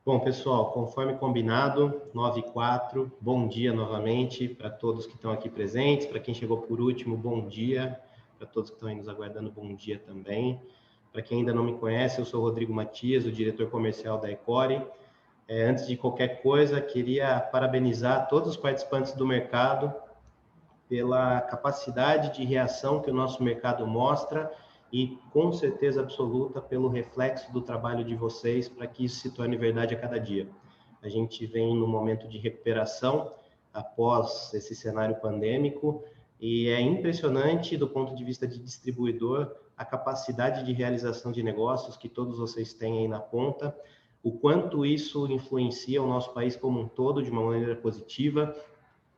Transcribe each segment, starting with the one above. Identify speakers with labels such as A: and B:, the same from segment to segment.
A: Bom, pessoal, conforme combinado, 9h04, bom dia novamente para todos que estão aqui presentes, para quem chegou por último, bom dia, para todos que estão aí nos aguardando, bom dia também. Para quem ainda não me conhece, eu sou Rodrigo Matias, o diretor comercial da Ecore. Antes de qualquer coisa, queria parabenizar todos os participantes do mercado pela capacidade de reação que o nosso mercado mostra e, com certeza absoluta, pelo reflexo do trabalho de vocês para que isso se torne verdade a cada dia. A gente vem num momento de recuperação após esse cenário pandêmico e é impressionante, do ponto de vista de distribuidor, a capacidade de realização de negócios que todos vocês têm aí na ponta, o quanto isso influencia o nosso país como um todo de uma maneira positiva,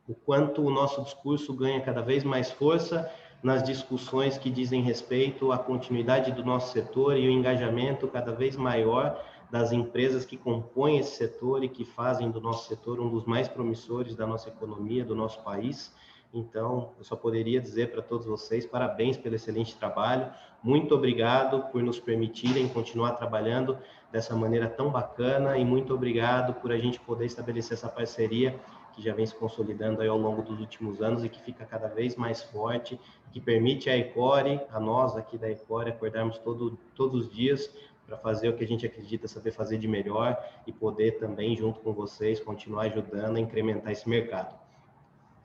A: o quanto o nosso discurso ganha cada vez mais força nas discussões que dizem respeito à continuidade do nosso setor e o engajamento cada vez maior das empresas que compõem esse setor e que fazem do nosso setor um dos mais promissores da nossa economia, do nosso país. Então, eu só poderia dizer para todos vocês, parabéns pelo excelente trabalho, muito obrigado por nos permitirem continuar trabalhando dessa maneira tão bacana e muito obrigado por a gente poder estabelecer essa parceria que já vem se consolidando aí ao longo dos últimos anos e que fica cada vez mais forte, que permite a Ecore, a nós aqui da Ecore, acordarmos todos os dias para fazer o que a gente acredita saber fazer de melhor e poder também, junto com vocês, continuar ajudando a incrementar esse mercado.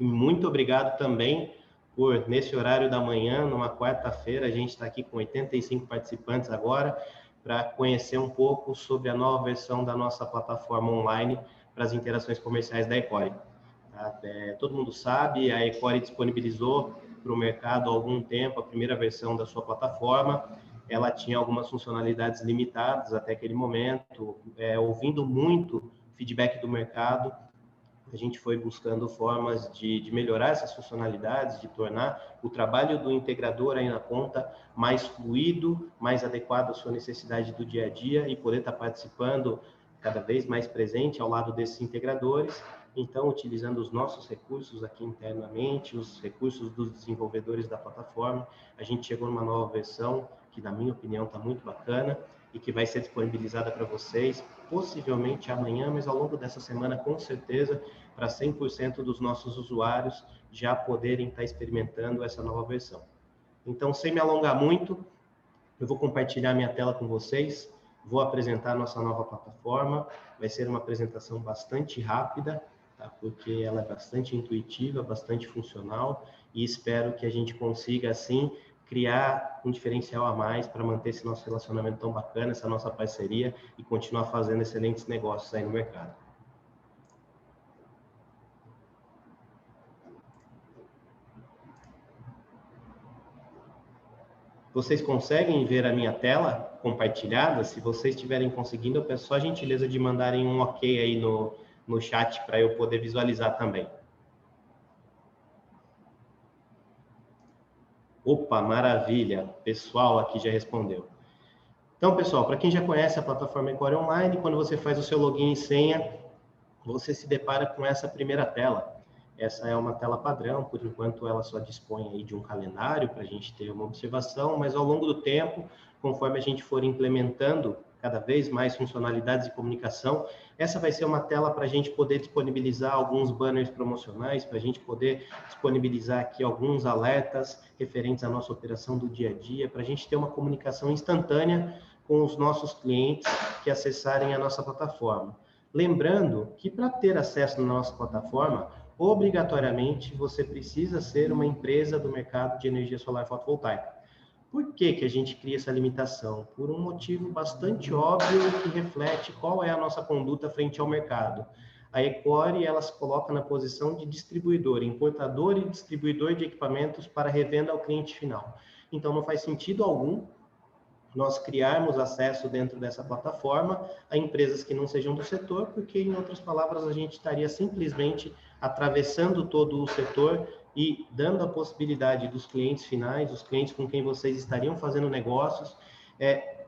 A: E muito obrigado também por, nesse horário da manhã, numa quarta-feira, a gente está aqui com 85 participantes agora, para conhecer um pouco sobre a nova versão da nossa plataforma online para as interações comerciais da Ecore. Todo mundo sabe, a Ecore disponibilizou para o mercado há algum tempo a primeira versão da sua plataforma. Ela tinha algumas funcionalidades limitadas até aquele momento. Ouvindo muito feedback do mercado, a gente foi buscando formas de melhorar essas funcionalidades, de tornar o trabalho do integrador aí na ponta mais fluido, mais adequado à sua necessidade do dia a dia e poder estar participando cada vez mais presente ao lado desses integradores. Então, utilizando os nossos recursos aqui internamente, os recursos dos desenvolvedores da plataforma, a gente chegou numa nova versão que, na minha opinião, está muito bacana e que vai ser disponibilizada para vocês, possivelmente amanhã, mas ao longo dessa semana, com certeza, para 100% dos nossos usuários já poderem estar experimentando essa nova versão. Então, sem me alongar muito, eu vou compartilhar minha tela com vocês, vou apresentar a nossa nova plataforma, vai ser uma apresentação bastante rápida, tá? Porque ela é bastante intuitiva, bastante funcional, e espero que a gente consiga, assim, criar um diferencial a mais para manter esse nosso relacionamento tão bacana, essa nossa parceria, e continuar fazendo excelentes negócios aí no mercado. Vocês conseguem ver a minha tela compartilhada? Se vocês estiverem conseguindo, eu peço só a gentileza de mandarem um ok aí no chat para eu poder visualizar também. Opa, maravilha! Pessoal aqui já respondeu. Então, pessoal, para quem já conhece a plataforma Ecore Online, quando você faz o seu login e senha, você se depara com essa primeira tela. Essa é uma tela padrão, por enquanto ela só dispõe aí de um calendário para a gente ter uma observação, mas ao longo do tempo, conforme a gente for implementando cada vez mais funcionalidades de comunicação, essa vai ser uma tela para a gente poder disponibilizar alguns banners promocionais, para a gente poder disponibilizar aqui alguns alertas referentes à nossa operação do dia a dia, para a gente ter uma comunicação instantânea com os nossos clientes que acessarem a nossa plataforma. Lembrando que para ter acesso na nossa plataforma, obrigatoriamente você precisa ser uma empresa do mercado de energia solar fotovoltaica. Por que que a gente cria essa limitação? Por um motivo bastante óbvio que reflete qual é a nossa conduta frente ao mercado. A Ecore, ela se coloca na posição de distribuidor, importador e distribuidor de equipamentos para revenda ao cliente final. Então, não faz sentido algum nós criarmos acesso dentro dessa plataforma a empresas que não sejam do setor, porque, em outras palavras, a gente estaria simplesmente atravessando todo o setor e dando a possibilidade dos clientes finais, os clientes com quem vocês estariam fazendo negócios,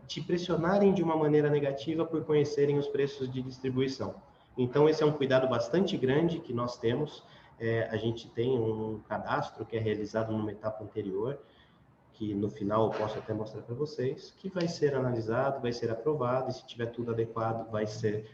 A: te pressionarem de uma maneira negativa por conhecerem os preços de distribuição. Então, esse é um cuidado bastante grande que nós temos. A gente tem um cadastro que é realizado numa etapa anterior, que no final eu posso até mostrar para vocês, que vai ser analisado, vai ser aprovado, e se tiver tudo adequado, vai ser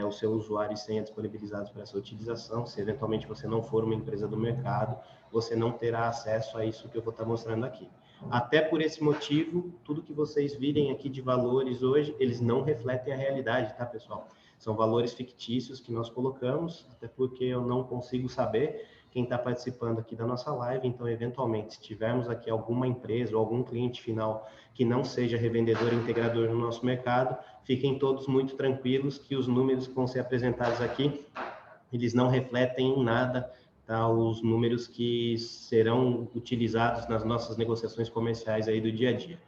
A: o seu usuário e senha disponibilizados para essa utilização. Se eventualmente você não for uma empresa do mercado, você não terá acesso a isso que eu vou estar mostrando aqui. Até por esse motivo, tudo que vocês virem aqui de valores hoje, eles não refletem a realidade, tá, pessoal? São valores fictícios que nós colocamos, até porque eu não consigo saber quem está participando aqui da nossa live. Então, eventualmente, se tivermos aqui alguma empresa ou algum cliente final que não seja revendedor ou integrador no nosso mercado, fiquem todos muito tranquilos que os números que vão ser apresentados aqui, eles não refletem em nada, tá, os números que serão utilizados nas nossas negociações comerciais aí do dia a dia.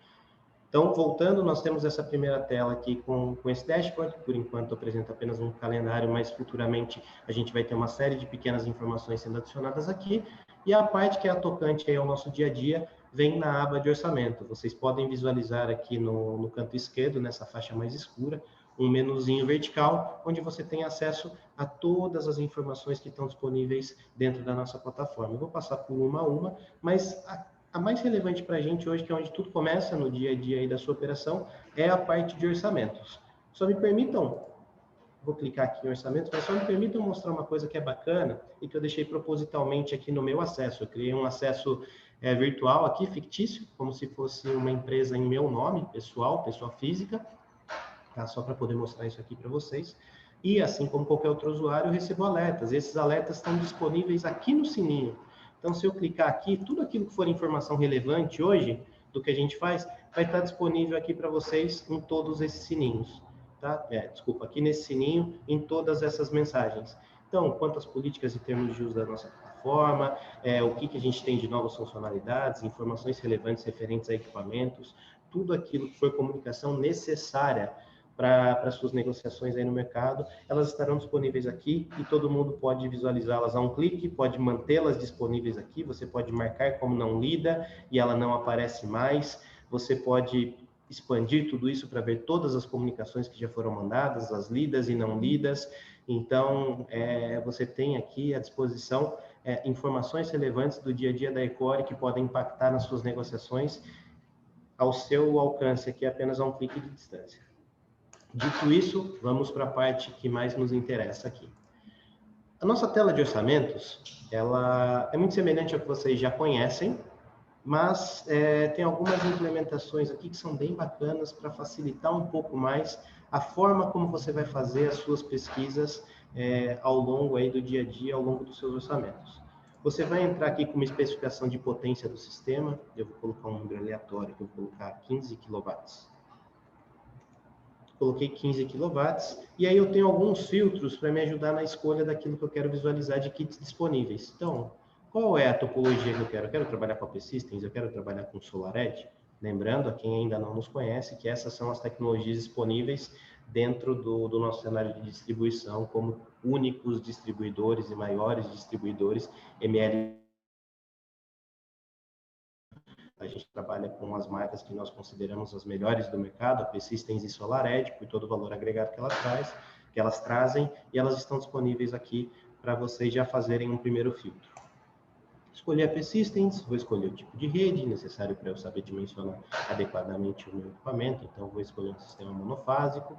A: Então, voltando, nós temos essa primeira tela aqui com esse dashboard, por enquanto apresenta apenas um calendário, mas futuramente a gente vai ter uma série de pequenas informações sendo adicionadas aqui, e a parte que é a tocante aí ao nosso dia a dia vem na aba de orçamento. Vocês podem visualizar aqui no canto esquerdo, nessa faixa mais escura, um menuzinho vertical, onde você tem acesso a todas as informações que estão disponíveis dentro da nossa plataforma. Eu vou passar por uma a uma, mas a mais relevante para a gente hoje, que é onde tudo começa no dia a dia aí da sua operação, é a parte de orçamentos. Só me permitam, vou clicar aqui em orçamentos, mas só me permitam mostrar uma coisa que é bacana e que eu deixei propositalmente aqui no meu acesso. Eu criei um acesso virtual aqui, fictício, como se fosse uma empresa em meu nome, pessoal, pessoa física, tá? Só para poder mostrar isso aqui para vocês. E assim como qualquer outro usuário, eu recebo alertas. Esses alertas estão disponíveis aqui no sininho. Então, se eu clicar aqui, tudo aquilo que for informação relevante hoje, do que a gente faz, vai estar disponível aqui para vocês em todos esses sininhos, tá? Desculpa, aqui nesse sininho, em todas essas mensagens. Então, quantas políticas e termos de uso da nossa plataforma, o que a gente tem de novas funcionalidades, informações relevantes referentes a equipamentos, tudo aquilo que for comunicação necessária para suas negociações aí no mercado, elas estarão disponíveis aqui e todo mundo pode visualizá-las a um clique, pode mantê-las disponíveis aqui, você pode marcar como não lida e ela não aparece mais, você pode expandir tudo isso para ver todas as comunicações que já foram mandadas, as lidas e não lidas. Então, você tem aqui à disposição informações relevantes do dia a dia da Ecore que podem impactar nas suas negociações ao seu alcance aqui apenas a um clique de distância. Dito isso, vamos para a parte que mais nos interessa aqui. A nossa tela de orçamentos, ela é muito semelhante ao que vocês já conhecem, mas tem algumas implementações aqui que são bem bacanas para facilitar um pouco mais a forma como você vai fazer as suas pesquisas ao longo aí do dia a dia, ao longo dos seus orçamentos. Você vai entrar aqui com uma especificação de potência do sistema, eu vou colocar um número aleatório, eu vou colocar 15 kW. Coloquei 15 kW, e aí eu tenho alguns filtros para me ajudar na escolha daquilo que eu quero visualizar de kits disponíveis. Então, qual é a topologia que eu quero? Eu quero trabalhar com a P-Systems, eu quero trabalhar com SolarEdge. Lembrando, a quem ainda não nos conhece, que essas são as tecnologias disponíveis dentro do nosso cenário de distribuição como únicos distribuidores e maiores distribuidores ML. A gente trabalha com as marcas que nós consideramos as melhores do mercado, a P-Systems e SolarEdge, por todo o valor agregado que elas trazem, e elas estão disponíveis aqui para vocês já fazerem um primeiro filtro. Escolhi a P-Systems, vou escolher o tipo de rede necessário para eu saber dimensionar adequadamente o meu equipamento, então vou escolher um sistema monofásico.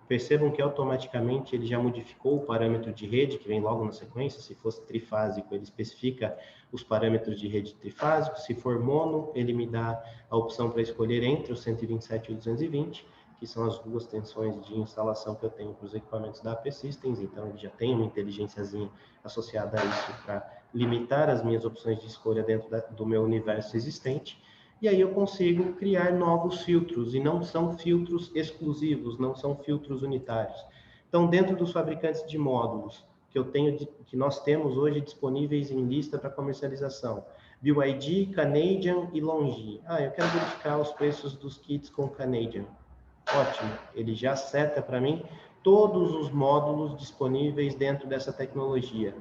A: Percebam que automaticamente ele já modificou o parâmetro de rede, que vem logo na sequência. Se fosse trifásico, ele especifica os parâmetros de rede trifásico. Se for mono, ele me dá a opção para escolher entre o 127 e o 220, que são as duas tensões de instalação que eu tenho para os equipamentos da AP Systems. Então, ele já tem uma inteligênciazinha associada a isso para limitar as minhas opções de escolha dentro do meu universo existente. E aí eu consigo criar novos filtros, e não são filtros exclusivos, não são filtros unitários. Então, dentro dos fabricantes de módulos que nós temos hoje disponíveis em lista para comercialização, BYD, Canadian e Longi. Eu quero verificar os preços dos kits com Canadian. Ótimo, ele já seta para mim todos os módulos disponíveis dentro dessa tecnologia.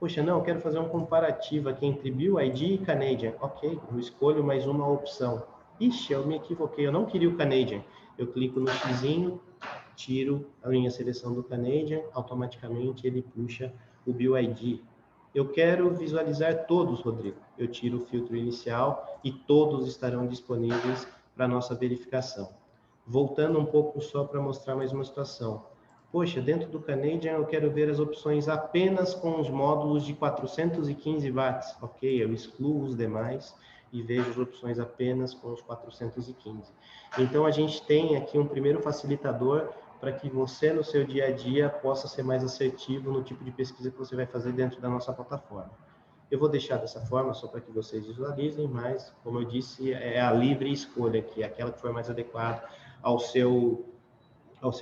A: Poxa, não, eu quero fazer um comparativo aqui entre BYD e Canadian. Ok, eu escolho mais uma opção. Ixi, eu me equivoquei, eu não queria o Canadian. Eu clico no xizinho, tiro a minha seleção do Canadian, automaticamente ele puxa o BYD. Eu quero visualizar todos, Rodrigo. Eu tiro o filtro inicial e todos estarão disponíveis para nossa verificação. Voltando um pouco só para mostrar mais uma situação. Poxa, dentro do Canadian eu quero ver as opções apenas com os módulos de 415 watts. Ok, eu excluo os demais e vejo as opções apenas com os 415. Então, a gente tem aqui um primeiro facilitador para que você, no seu dia a dia, possa ser mais assertivo no tipo de pesquisa que você vai fazer dentro da nossa plataforma. Eu vou deixar dessa forma só para que vocês visualizem, mas, como eu disse, é a livre escolha aqui, aquela que for mais adequada ao seu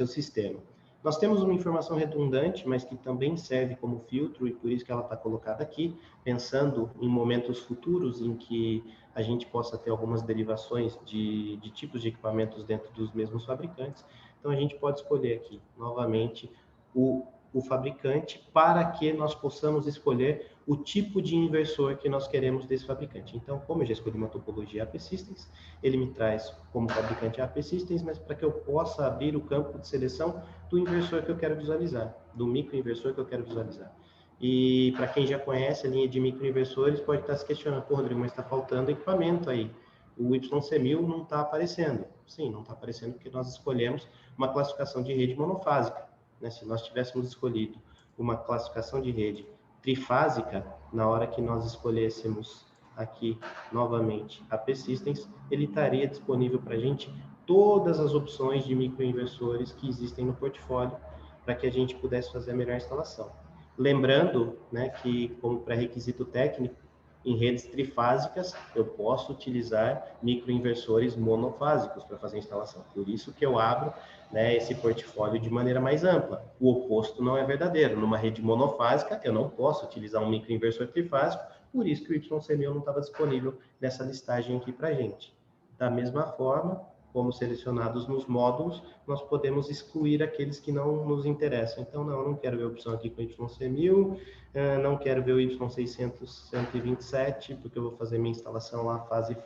A: sistema. Nós temos uma informação redundante, mas que também serve como filtro, e por isso que ela está colocada aqui, pensando em momentos futuros em que a gente possa ter algumas derivações de tipos de equipamentos dentro dos mesmos fabricantes. Então, a gente pode escolher aqui, novamente, o fabricante para que nós possamos escolher o tipo de inversor que nós queremos desse fabricante. Então, como eu já escolhi uma topologia AP Systems, ele me traz como fabricante AP Systems, mas para que eu possa abrir o campo de seleção do inversor que eu quero visualizar, do microinversor que eu quero visualizar. E para quem já conhece a linha de microinversores, pode estar se questionando, pô, Rodrigo, mas está faltando equipamento aí. O YC1000 não está aparecendo. Sim, não está aparecendo porque nós escolhemos uma classificação de rede monofásica. Né? Se nós tivéssemos escolhido uma classificação de rede trifásica, na hora que nós escolhêssemos aqui novamente a AP Systems, ele estaria disponível para a gente todas as opções de microinversores que existem no portfólio para que a gente pudesse fazer a melhor instalação. Lembrando, né, que como pré-requisito técnico, em redes trifásicas, eu posso utilizar microinversores monofásicos para fazer a instalação. Por isso que eu abro, né, esse portfólio de maneira mais ampla. O oposto não é verdadeiro. Numa rede monofásica, eu não posso utilizar um microinversor trifásico, por isso que o YC1000 não estava disponível nessa listagem aqui para a gente. Da mesma forma, como selecionados nos módulos, nós podemos excluir aqueles que não nos interessam. Então, não, eu não quero ver a opção aqui com YC1000, não quero ver o Y600-127, porque eu vou fazer minha instalação lá fase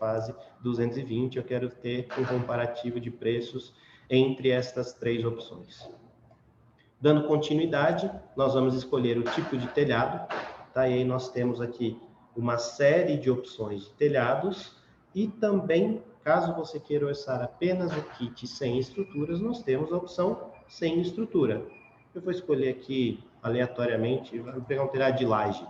A: 220, eu quero ter um comparativo de preços entre estas três opções. Dando continuidade, nós vamos escolher o tipo de telhado, tá? E aí nós temos aqui uma série de opções de telhados e também, caso você queira orçar apenas o kit sem estruturas, nós temos a opção sem estrutura. Eu vou escolher aqui aleatoriamente, vou pegar um telhado de laje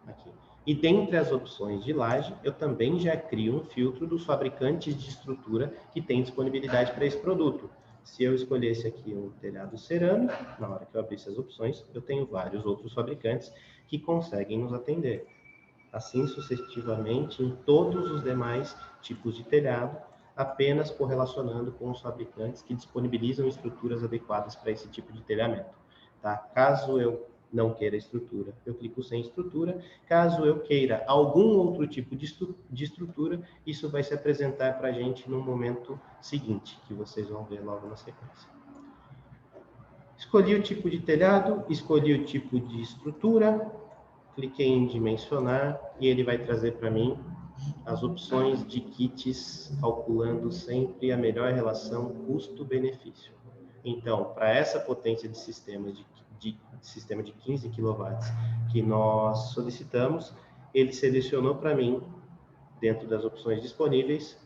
A: aqui. E dentre as opções de laje, eu também já crio um filtro dos fabricantes de estrutura que têm disponibilidade para esse produto. Se eu escolhesse aqui um telhado cerâmico, na hora que eu abrisse as opções, eu tenho vários outros fabricantes que conseguem nos atender. Assim sucessivamente em todos os demais tipos de telhado, apenas correlacionando com os fabricantes que disponibilizam estruturas adequadas para esse tipo de telhamento. Tá? Caso eu não queira estrutura, eu clico sem estrutura. Caso eu queira algum outro tipo de estrutura, isso vai se apresentar para a gente no momento seguinte, que vocês vão ver logo na sequência. Escolhi o tipo de telhado, escolhi o tipo de estrutura, cliquei em dimensionar e ele vai trazer para mim as opções de kits, calculando sempre a melhor relação custo-benefício. Então, para essa potência de sistema de 15 kW que nós solicitamos, ele selecionou para mim, dentro das opções disponíveis,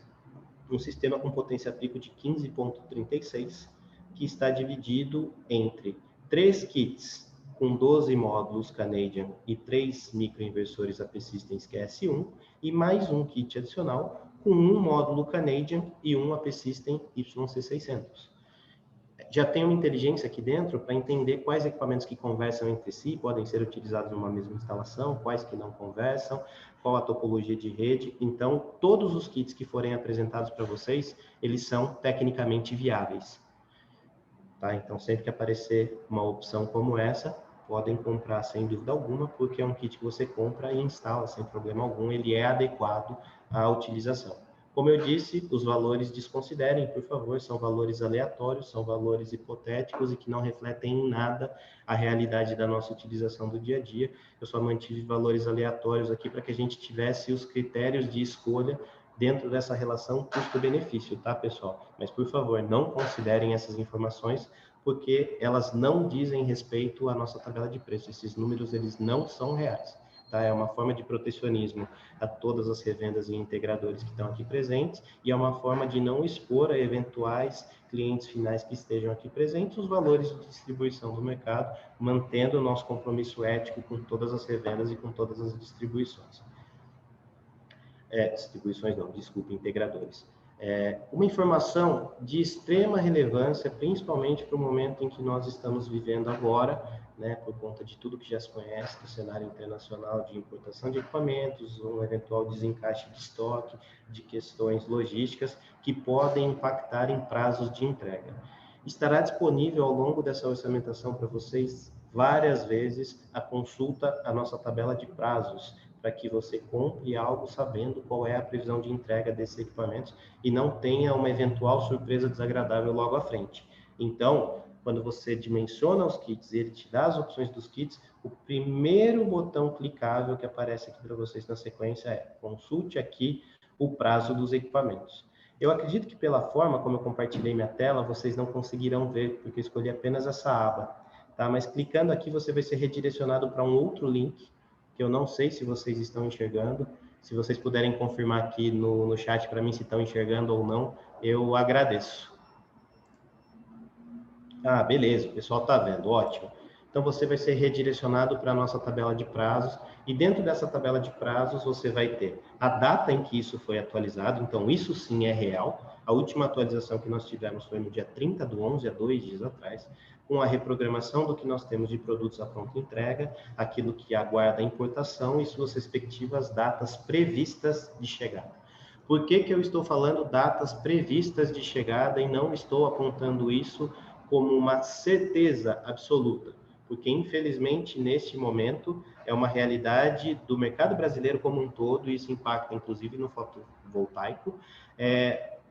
A: um sistema com potência pico de 15,36, que está dividido entre 3 kits com 12 módulos Canadian e 3 microinversores AP Systems QS1, e mais um kit adicional com um módulo Canadian e um AP System YC600. Já tem uma inteligência aqui dentro para entender quais equipamentos que conversam entre si, podem ser utilizados numa mesma instalação, quais que não conversam, qual a topologia de rede. Então, todos os kits que forem apresentados para vocês, eles são tecnicamente viáveis. Tá? Então, sempre que aparecer uma opção como essa, podem comprar sem dúvida alguma, porque é um kit que você compra e instala sem problema algum, ele é adequado à utilização. Como eu disse, os valores desconsiderem, por favor, são valores aleatórios, são valores hipotéticos e que não refletem em nada a realidade da nossa utilização do dia a dia. Eu só mantive valores aleatórios aqui para que a gente tivesse os critérios de escolha dentro dessa relação custo-benefício, tá, pessoal? Mas, por favor, não considerem essas informações, porque elas não dizem respeito à nossa tabela de preço. Esses números, eles não são reais. Tá? É uma forma de protecionismo a todas as revendas e integradores que estão aqui presentes, e é uma forma de não expor a eventuais clientes finais que estejam aqui presentes, os valores de distribuição do mercado, mantendo o nosso compromisso ético com todas as revendas e com todas as distribuições. Distribuições não, desculpe, integradores. Uma informação de extrema relevância, principalmente para o momento em que nós estamos vivendo agora, né, por conta de tudo que já se conhece do cenário internacional de importação de equipamentos, um eventual desencaixe de estoque, de questões logísticas que podem impactar em prazos de entrega. Estará disponível ao longo dessa orçamentação para vocês várias vezes a consulta à nossa tabela de prazos, para que você compre algo sabendo qual é a previsão de entrega desses equipamentos e não tenha uma eventual surpresa desagradável logo à frente. Então, quando você dimensiona os kits e ele te dá as opções dos kits, o primeiro botão clicável que aparece aqui para vocês na sequência é consulte aqui o prazo dos equipamentos. Eu acredito que pela forma como eu compartilhei minha tela, vocês não conseguirão ver, porque eu escolhi apenas essa aba, tá? Mas clicando aqui, você vai ser redirecionado para um outro link, que eu não sei se vocês estão enxergando. Se vocês puderem confirmar aqui no chat para mim se estão enxergando ou não, eu agradeço. Ah, beleza, o pessoal está vendo, ótimo. Então, você vai ser redirecionado para a nossa tabela de prazos, e dentro dessa tabela de prazos, você vai ter a data em que isso foi atualizado, então isso sim é real. A última atualização que nós tivemos foi no dia 30/11, há 2 dias atrás, com a reprogramação do que nós temos de produtos à pronta entrega, aquilo que aguarda a importação e suas respectivas datas previstas de chegada. Por que que eu estou falando datas previstas de chegada e não estou apontando isso como uma certeza absoluta? Porque, infelizmente, neste momento, é uma realidade do mercado brasileiro como um todo, e isso impacta, inclusive, no fotovoltaico,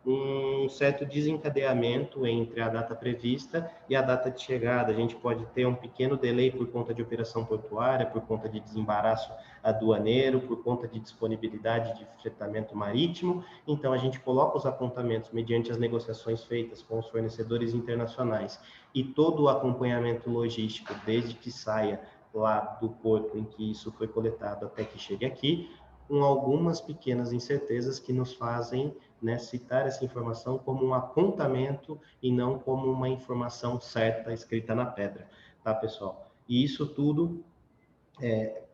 A: um certo desencadeamento entre a data prevista e a data de chegada. A gente pode ter um pequeno delay por conta de operação portuária, por conta de desembaraço aduaneiro, por conta de disponibilidade de fretamento marítimo. Então, a gente coloca os apontamentos mediante as negociações feitas com os fornecedores internacionais e todo o acompanhamento logístico, desde que saia lá do porto em que isso foi coletado até que chegue aqui, com algumas pequenas incertezas que nos fazem, né, citar essa informação como um apontamento e não como uma informação certa escrita na pedra, tá, pessoal? E isso tudo,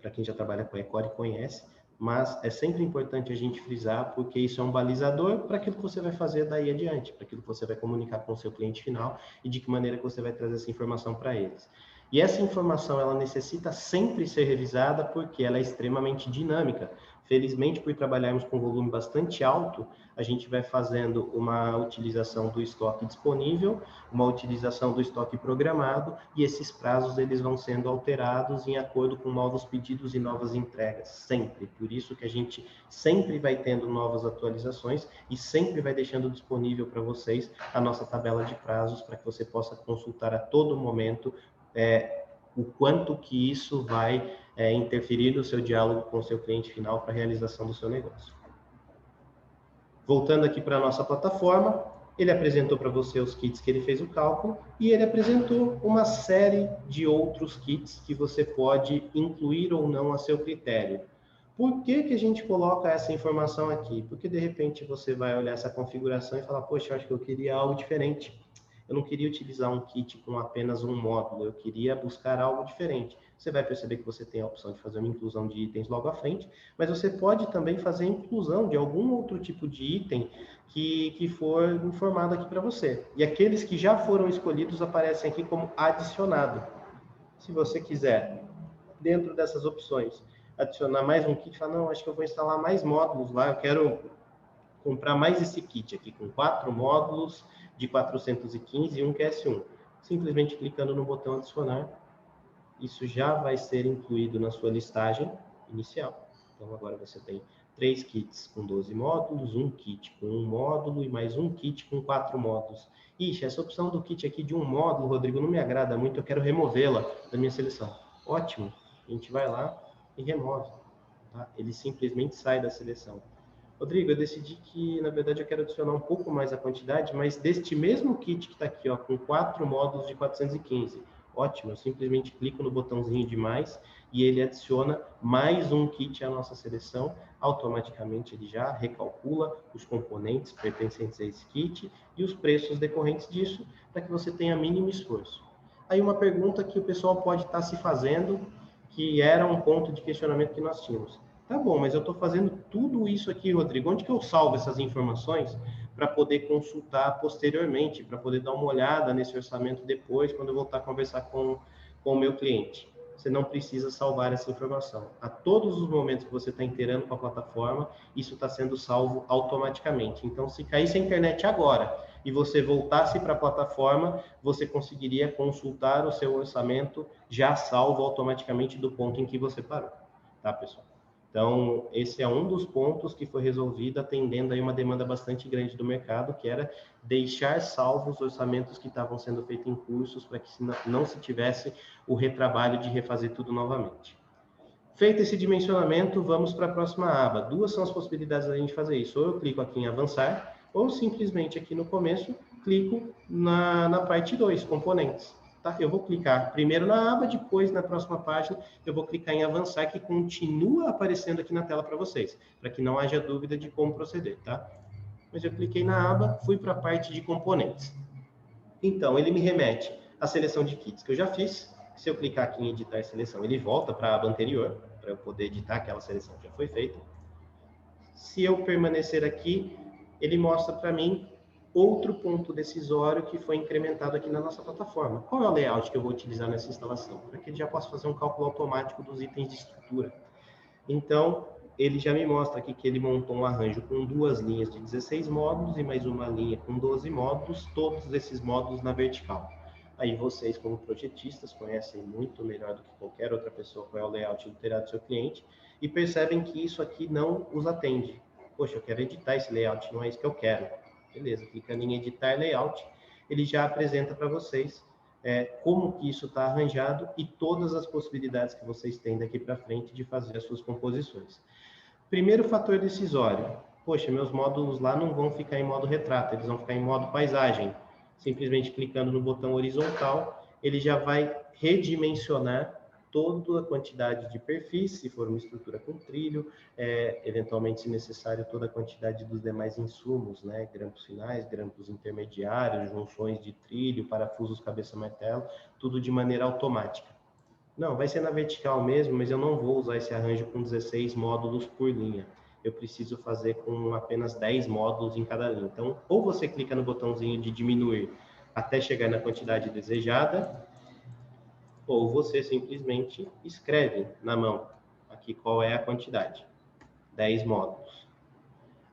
A: para quem já trabalha com a Ecore conhece, mas é sempre importante a gente frisar, porque isso é um balizador para aquilo que você vai fazer daí adiante, para aquilo que você vai comunicar com o seu cliente final e de que maneira que você vai trazer essa informação para eles. E essa informação, ela necessita sempre ser revisada, porque ela é extremamente dinâmica. Felizmente, por trabalharmos com volume bastante alto, a gente vai fazendo uma utilização do estoque disponível, uma utilização do estoque programado, e esses prazos eles vão sendo alterados em acordo com novos pedidos e novas entregas, sempre. Por isso que a gente sempre vai tendo novas atualizações e sempre vai deixando disponível para vocês a nossa tabela de prazos, para que você possa consultar a todo momento o quanto que isso vai interferir no seu diálogo com o seu cliente final para a realização do seu negócio. Voltando aqui para a nossa plataforma, ele apresentou para você os kits que ele fez o cálculo e ele apresentou uma série de outros kits que você pode incluir ou não a seu critério. Por que que a gente coloca essa informação aqui? Porque de repente você vai olhar essa configuração e falar, poxa, eu acho que eu queria algo diferente. Eu não queria utilizar um kit com apenas um módulo, eu queria buscar algo diferente. Você vai perceber que você tem a opção de fazer uma inclusão de itens logo à frente, mas você pode também fazer a inclusão de algum outro tipo de item que for informado aqui para você. E aqueles que já foram escolhidos aparecem aqui como adicionado. Se você quiser, dentro dessas opções, adicionar mais um kit, falar, não, acho que eu vou instalar mais módulos lá, eu quero comprar mais esse kit aqui, com 4 módulos de 415 e um QS1. Simplesmente clicando no botão adicionar, isso já vai ser incluído na sua listagem inicial. Então, agora você tem 3 kits com 12 módulos, um kit com um módulo e mais um kit com 4 módulos. Ixi, essa opção do kit aqui de um módulo, Rodrigo, não me agrada muito, eu quero removê-la da minha seleção. Ótimo, a gente vai lá e remove. Tá? Ele simplesmente sai da seleção. Rodrigo, eu decidi que, na verdade, eu quero adicionar um pouco mais a quantidade, mas deste mesmo kit que está aqui, ó, com 4 módulos de 415. Ótimo, eu simplesmente clico no botãozinho de mais e ele adiciona mais um kit à nossa seleção. Automaticamente ele já recalcula os componentes pertencentes a esse kit e os preços decorrentes disso, para que você tenha mínimo esforço. Aí uma pergunta que o pessoal pode estar se fazendo, que era um ponto de questionamento que nós tínhamos. Tá bom, mas eu estou fazendo tudo isso aqui, Rodrigo. Onde que eu salvo essas informações para poder consultar posteriormente, para poder dar uma olhada nesse orçamento depois, quando eu voltar a conversar com o meu cliente? Você não precisa salvar essa informação. A todos os momentos que você está inteirando com a plataforma, isso está sendo salvo automaticamente. Então, se caísse a internet agora e você voltasse para a plataforma, você conseguiria consultar o seu orçamento já salvo automaticamente do ponto em que você parou. Tá, pessoal? Então, esse é um dos pontos que foi resolvido atendendo aí uma demanda bastante grande do mercado, que era deixar salvos os orçamentos que estavam sendo feitos em cursos para que não se tivesse o retrabalho de refazer tudo novamente. Feito esse dimensionamento, vamos para a próxima aba. Duas são as possibilidades da gente fazer isso. Ou eu clico aqui em avançar, ou simplesmente aqui no começo, clico na parte 2, componentes. Tá? Eu vou clicar primeiro na aba, depois na próxima página, eu vou clicar em avançar, que continua aparecendo aqui na tela para vocês, para que não haja dúvida de como proceder, tá? Mas eu cliquei na aba, fui para a parte de componentes. Então, ele me remete à seleção de kits que eu já fiz. Se eu clicar aqui em editar seleção, ele volta para a aba anterior, para eu poder editar aquela seleção que já foi feita. Se eu permanecer aqui, ele mostra para mim outro ponto decisório que foi incrementado aqui na nossa plataforma. Qual é o layout que eu vou utilizar nessa instalação? Para que ele já possa fazer um cálculo automático dos itens de estrutura. Então, ele já me mostra aqui que ele montou um arranjo com duas linhas de 16 módulos e mais uma linha com 12 módulos, todos esses módulos na vertical. Aí vocês, como projetistas, conhecem muito melhor do que qualquer outra pessoa qual é o layout do telhado do seu cliente e percebem que isso aqui não os atende. Poxa, eu quero editar esse layout, não é isso que eu quero. Beleza, clicando em editar layout, ele já apresenta para vocês como que isso está arranjado e todas as possibilidades que vocês têm daqui para frente de fazer as suas composições. Primeiro fator decisório. Poxa, meus módulos lá não vão ficar em modo retrato, eles vão ficar em modo paisagem. Simplesmente clicando no botão horizontal, ele já vai redimensionar toda a quantidade de perfis, se for uma estrutura com trilho, eventualmente, se necessário, toda a quantidade dos demais insumos, né? Grampos finais, grampos intermediários, junções de trilho, parafusos cabeça-martelo, tudo de maneira automática. Não, vai ser na vertical mesmo, mas eu não vou usar esse arranjo com 16 módulos por linha. Eu preciso fazer com apenas 10 módulos em cada linha. Então, ou você clica no botãozinho de diminuir até chegar na quantidade desejada, ou você simplesmente escreve na mão aqui qual é a quantidade. 10 módulos.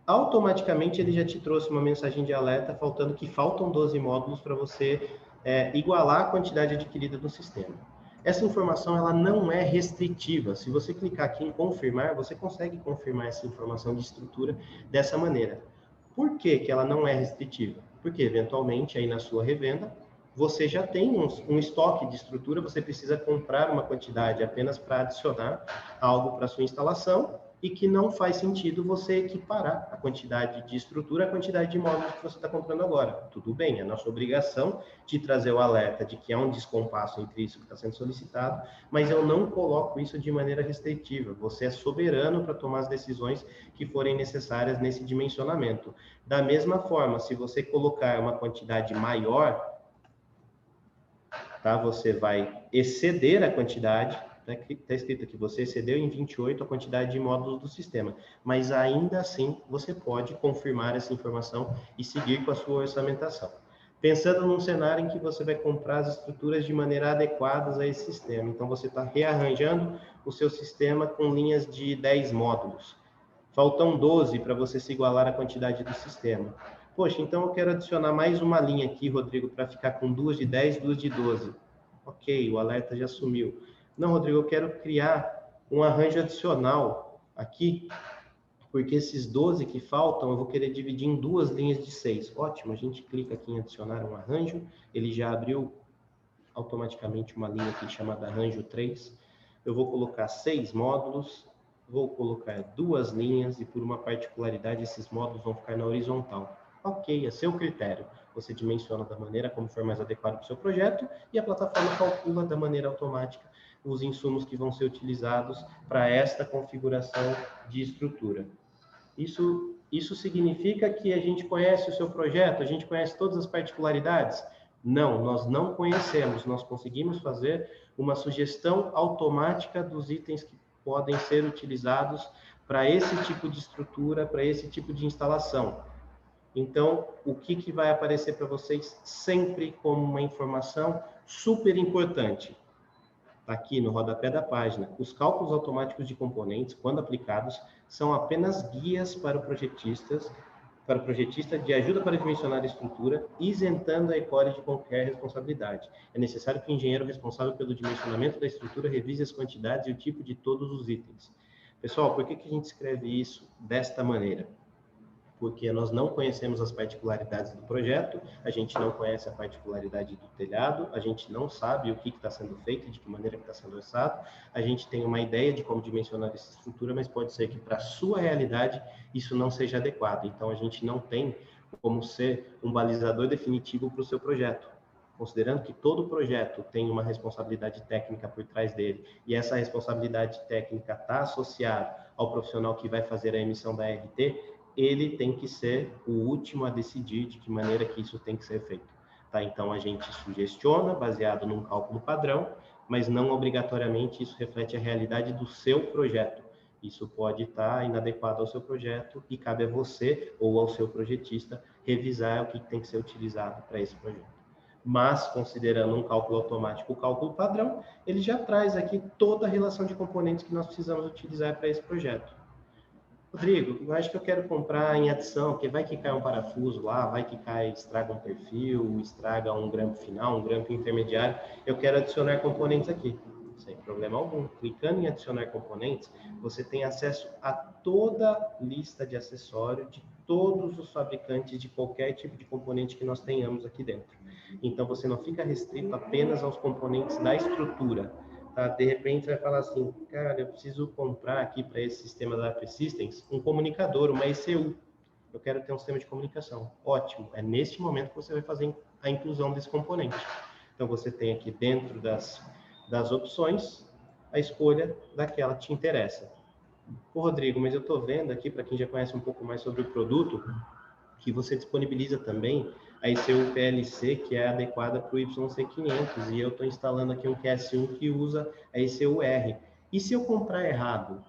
A: Automaticamente ele já te trouxe uma mensagem de alerta faltando que faltam 12 módulos para você igualar a quantidade adquirida do sistema. Essa informação ela não é restritiva. Se você clicar aqui em confirmar, você consegue confirmar essa informação de estrutura dessa maneira. Por que que ela não é restritiva? Porque, eventualmente, aí na sua revenda, você já tem um estoque de estrutura, você precisa comprar uma quantidade apenas para adicionar algo para sua instalação e que não faz sentido você equiparar a quantidade de estrutura à quantidade de módulos que você está comprando agora. Tudo bem, é nossa obrigação de trazer o alerta de que há um descompasso entre isso que está sendo solicitado, mas eu não coloco isso de maneira restritiva. Você é soberano para tomar as decisões que forem necessárias nesse dimensionamento. Da mesma forma, se você colocar uma quantidade maior, tá? Você vai exceder a quantidade, está escrito aqui, você excedeu em 28 a quantidade de módulos do sistema, mas ainda assim você pode confirmar essa informação e seguir com a sua orçamentação. Pensando num cenário em que você vai comprar as estruturas de maneira adequadas a esse sistema, então você está rearranjando o seu sistema com linhas de 10 módulos. Faltam 12 para você se igualar à quantidade do sistema. Poxa, então eu quero adicionar mais uma linha aqui, Rodrigo, para ficar com duas de 10, duas de 12. Ok, o alerta já sumiu. Não, Rodrigo, eu quero criar um arranjo adicional aqui, porque esses 12 que faltam eu vou querer dividir em duas linhas de 6. Ótimo, a gente clica aqui em adicionar um arranjo, ele já abriu automaticamente uma linha aqui chamada arranjo 3. Eu vou colocar 6 módulos, vou colocar duas linhas e por uma particularidade esses módulos vão ficar na horizontal. Ok, é seu critério. você dimensiona da maneira como for mais adequado para o seu projeto e a plataforma calcula da maneira automática os insumos que vão ser utilizados para esta configuração de estrutura. Isso significa que a gente conhece o seu projeto, a gente conhece todas as particularidades? Não, nós não conhecemos, nós conseguimos fazer uma sugestão automática dos itens que podem ser utilizados para esse tipo de estrutura, para esse tipo de instalação. Então, o que vai aparecer para vocês sempre como uma informação super importante? Aqui no rodapé da página, os cálculos automáticos de componentes, quando aplicados, são apenas guias para o projetista de ajuda para dimensionar a estrutura, isentando a ECORE de qualquer responsabilidade. É necessário que o engenheiro responsável pelo dimensionamento da estrutura revise as quantidades e o tipo de todos os itens. Pessoal, por que a gente escreve isso desta maneira? Porque nós não conhecemos as particularidades do projeto, a gente não conhece a particularidade do telhado, a gente não sabe o que está sendo feito, de que maneira que está sendo orçado, a gente tem uma ideia de como dimensionar essa estrutura, mas pode ser que para a sua realidade isso não seja adequado. Então, a gente não tem como ser um balizador definitivo para o seu projeto. Considerando que todo projeto tem uma responsabilidade técnica por trás dele, e essa responsabilidade técnica está associada ao profissional que vai fazer a emissão da RT, ele tem que ser o último a decidir de que maneira que isso tem que ser feito. Tá? Então, a gente sugestiona, baseado num cálculo padrão, mas não obrigatoriamente isso reflete a realidade do seu projeto. Isso pode estar inadequado ao seu projeto e cabe a você ou ao seu projetista revisar o que tem que ser utilizado para esse projeto. Mas, considerando um cálculo automático, o cálculo padrão, ele já traz aqui toda a relação de componentes que nós precisamos utilizar para esse projeto. Rodrigo, eu acho que eu quero comprar em adição, porque vai que cai um parafuso lá, vai que cai, estraga um perfil, estraga um grampo final, um grampo intermediário, eu quero adicionar componentes aqui. Sem problema algum. Clicando em adicionar componentes, você tem acesso a toda a lista de acessórios de todos os fabricantes de qualquer tipo de componente que nós tenhamos aqui dentro. Então, você não fica restrito apenas aos componentes da estrutura. Tá? De repente, vai falar assim, cara, eu preciso comprar aqui para esse sistema da AP Systems um comunicador, uma ECU. Eu quero ter um sistema de comunicação. Ótimo, é neste momento que você vai fazer a inclusão desse componente. Então, você tem aqui dentro das opções a escolha daquela que te interessa. Ô, Rodrigo, mas eu estou vendo aqui, para quem já conhece um pouco mais sobre o produto, que você disponibiliza também a ECU PLC, que é adequada para o YC500, e eu estou instalando aqui um QS1 que usa a ECU R. E se eu comprar errado?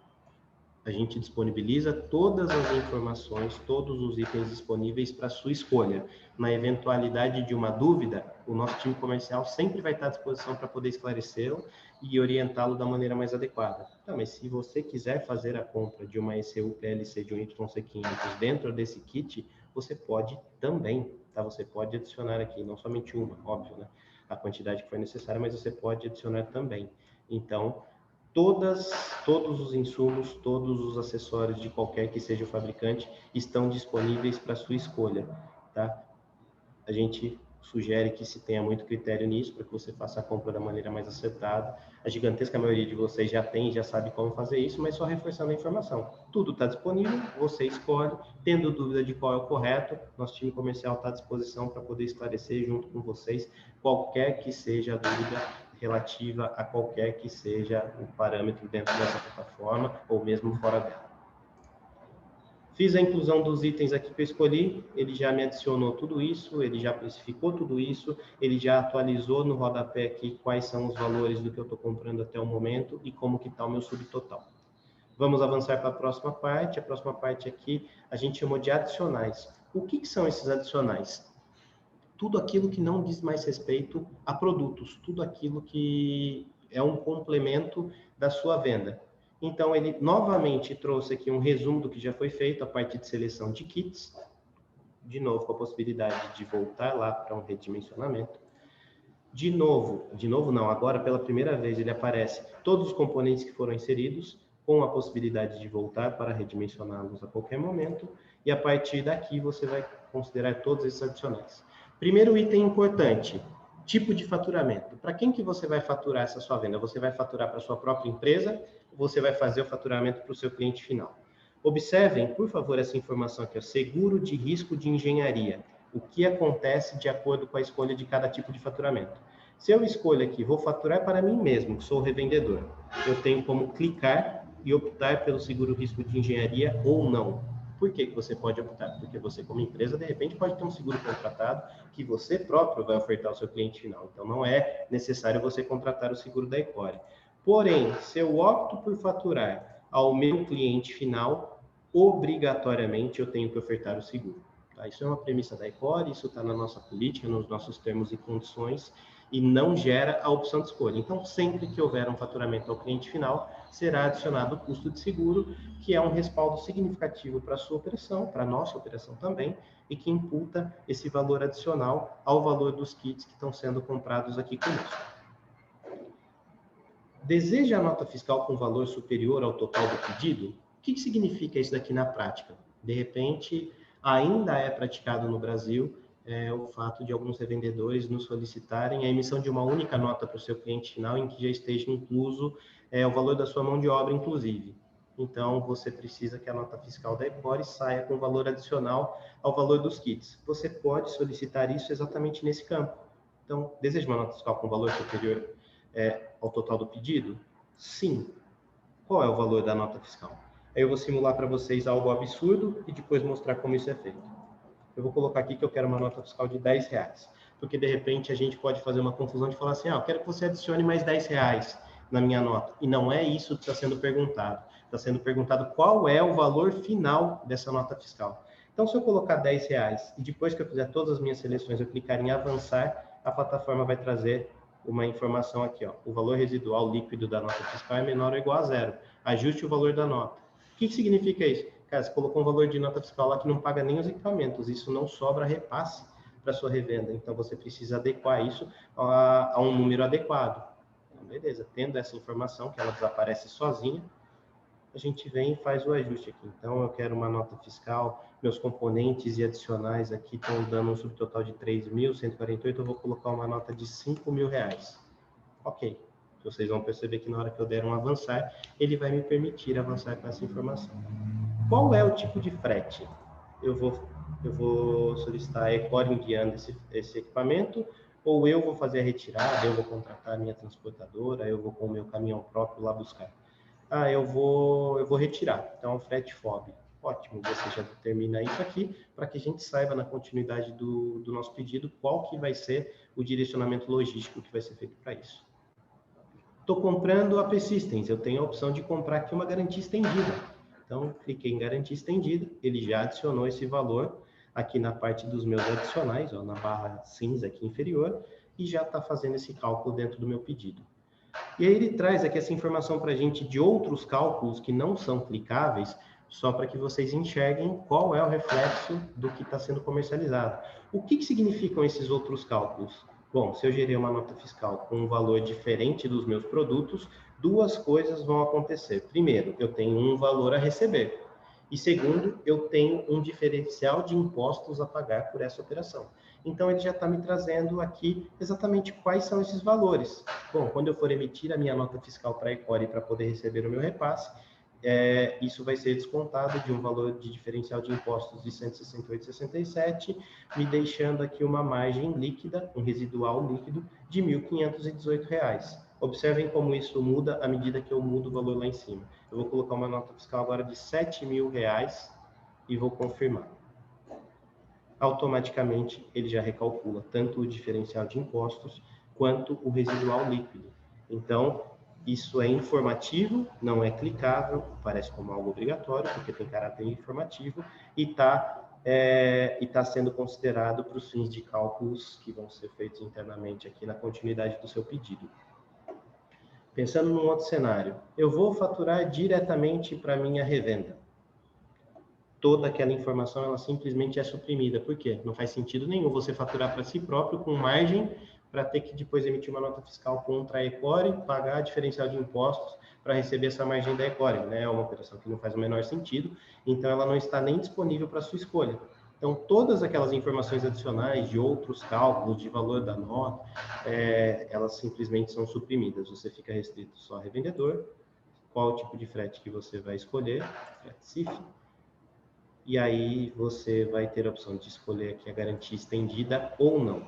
A: A gente disponibiliza todas as informações, todos os itens disponíveis para sua escolha. Na eventualidade de uma dúvida, o nosso time comercial sempre vai estar à disposição para poder esclarecê-lo e orientá-lo da maneira mais adequada. Tá, mas se você quiser fazer a compra de uma ECU PLC de um YC500 dentro desse kit, você pode também, tá? Você pode adicionar aqui, não somente uma, óbvio, né? A quantidade que for necessária, mas você pode adicionar também. Então, todos os insumos, todos os acessórios de qualquer que seja o fabricante estão disponíveis para sua escolha, tá? A gente sugere que se tenha muito critério nisso, para que você faça a compra da maneira mais acertada. A gigantesca maioria de vocês já tem, já sabe como fazer isso, mas só reforçando a informação. Tudo está disponível, você escolhe. Tendo dúvida de qual é o correto, nosso time comercial está à disposição para poder esclarecer junto com vocês qualquer que seja a dúvida relativa a qualquer que seja o parâmetro dentro dessa plataforma ou mesmo fora dela. Fiz a inclusão dos itens aqui que eu escolhi, ele já me adicionou tudo isso, ele já precificou tudo isso, ele já atualizou no rodapé aqui quais são os valores do que eu estou comprando até o momento e como que está o meu subtotal. Vamos avançar para a próxima parte. A próxima parte aqui a gente chamou de adicionais. O que são esses adicionais? Tudo aquilo que não diz mais respeito a produtos, tudo aquilo que é um complemento da sua venda. Então, ele novamente trouxe aqui um resumo do que já foi feito, a parte de seleção de kits, de novo com a possibilidade de voltar lá para um redimensionamento. De novo não, agora pela primeira vez ele aparece todos os componentes que foram inseridos, com a possibilidade de voltar para redimensioná-los a qualquer momento, e a partir daqui você vai considerar todos esses adicionais. Primeiro item importante, tipo de faturamento. Para quem que você vai faturar essa sua venda? Você vai faturar para a sua própria empresa ou você vai fazer o faturamento para o seu cliente final? Observem, por favor, essa informação aqui, ó, seguro de risco de engenharia. o que acontece de acordo com a escolha de cada tipo de faturamento. Se eu escolho aqui, vou faturar para mim mesmo, que sou o revendedor, eu tenho como clicar e optar pelo seguro risco de engenharia ou não. Por que você pode optar? Porque você, como empresa, de repente pode ter um seguro contratado que você próprio vai ofertar ao seu cliente final. Então, não é necessário você contratar o seguro da Ecore. Porém, se eu opto por faturar ao meu cliente final, obrigatoriamente eu tenho que ofertar o seguro. Tá? Isso é uma premissa da Ecore, isso está na nossa política, nos nossos termos e condições, e não gera a opção de escolha. Então, sempre que houver um faturamento ao cliente final, será adicionado o custo de seguro, que é um respaldo significativo para a sua operação, para a nossa operação também, e que imputa esse valor adicional ao valor dos kits que estão sendo comprados aqui conosco. Deseja a nota fiscal com valor superior ao total do pedido? O que significa isso daqui na prática? De repente, ainda é praticado no Brasil o fato de alguns revendedores nos solicitarem a emissão de uma única nota para o seu cliente final, em que já esteja incluso o valor da sua mão de obra, inclusive. Então, você precisa que a nota fiscal da Ecore saia com valor adicional ao valor dos kits. Você pode solicitar isso exatamente nesse campo. Então, deseja uma nota fiscal com valor superior ao total do pedido? Sim. Qual é o valor da nota fiscal? Aí eu vou simular para vocês algo absurdo e depois mostrar como isso é feito. Eu vou colocar aqui que eu quero uma nota fiscal de R$10, porque de repente a gente pode fazer uma confusão de falar assim, eu quero que você adicione mais R$10 na minha nota. E não é isso que está sendo perguntado. Está sendo perguntado qual é o valor final dessa nota fiscal. Então, se eu colocar R$10 e depois que eu fizer todas as minhas seleções, eu clicar em avançar, a plataforma vai trazer uma informação aqui, o valor residual líquido da nota fiscal é menor ou igual a zero. Ajuste o valor da nota. O que significa isso? Cara, você colocou um valor de nota fiscal lá que não paga nem os equipamentos, isso não sobra repasse para sua revenda, então você precisa adequar isso a um número adequado. Então, beleza, tendo essa informação, que ela desaparece sozinha, a gente vem e faz o ajuste aqui. Então, eu quero uma nota fiscal, meus componentes e adicionais aqui estão dando um subtotal de 3.148, eu vou colocar uma nota de R$5.000. Ok. Vocês vão perceber que na hora que eu der um avançar, ele vai me permitir avançar com essa informação. Qual é o tipo de frete? Eu vou solicitar a Ecore enviando esse equipamento, ou eu vou fazer a retirada, eu vou contratar a minha transportadora, eu vou com o meu caminhão próprio lá buscar. Eu vou retirar. Então, frete FOB. Ótimo, você já determina isso aqui, para que a gente saiba na continuidade do nosso pedido qual que vai ser o direcionamento logístico que vai ser feito para isso. Estou comprando a P-Systems, eu tenho a opção de comprar aqui uma garantia estendida. Então, cliquei em garantia estendida, ele já adicionou esse valor aqui na parte dos meus adicionais, na barra cinza aqui inferior, e já está fazendo esse cálculo dentro do meu pedido. E aí ele traz aqui essa informação para a gente de outros cálculos que não são clicáveis, só para que vocês enxerguem qual é o reflexo do que está sendo comercializado. O que significam esses outros cálculos? Bom, se eu gerei uma nota fiscal com um valor diferente dos meus produtos, duas coisas vão acontecer. Primeiro, eu tenho um valor a receber. E segundo, eu tenho um diferencial de impostos a pagar por essa operação. Então, ele já está me trazendo aqui exatamente quais são esses valores. Bom, quando eu for emitir a minha nota fiscal para a Ecore para poder receber o meu repasse, isso vai ser descontado de um valor de diferencial de impostos de 168,67, me deixando aqui uma margem líquida, um residual líquido, de R$ 1.518. Observem como isso muda à medida que eu mudo o valor lá em cima. Eu vou colocar uma nota fiscal agora de R$ 7.000 e vou confirmar. Automaticamente, ele já recalcula tanto o diferencial de impostos quanto o residual líquido. Então, isso é informativo, não é clicável, parece como algo obrigatório, porque tem caráter informativo, e está sendo considerado para os fins de cálculos que vão ser feitos internamente aqui na continuidade do seu pedido. Pensando num outro cenário, eu vou faturar diretamente para a minha revenda. Toda aquela informação, ela simplesmente é suprimida. Por quê? Não faz sentido nenhum você faturar para si próprio com margem para ter que depois emitir uma nota fiscal contra a Ecore, pagar a diferencial de impostos para receber essa margem da Ecore, né? É uma operação que não faz o menor sentido, então ela não está nem disponível para sua escolha. Então, todas aquelas informações adicionais de outros cálculos de valor da nota, elas simplesmente são suprimidas. Você fica restrito só a revendedor, qual o tipo de frete que você vai escolher, frete CIF, e aí você vai ter a opção de escolher aqui a garantia estendida ou não.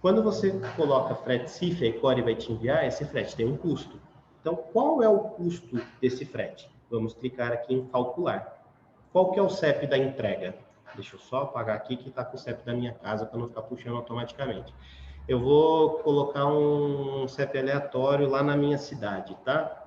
A: Quando você coloca frete CIF, a Ecore vai te enviar, esse frete tem um custo. Então, qual é o custo desse frete? Vamos clicar aqui em calcular. Qual que é o CEP da entrega? Deixa eu só apagar aqui que está com o CEP da minha casa para não ficar puxando automaticamente. Eu vou colocar um CEP aleatório lá na minha cidade, tá?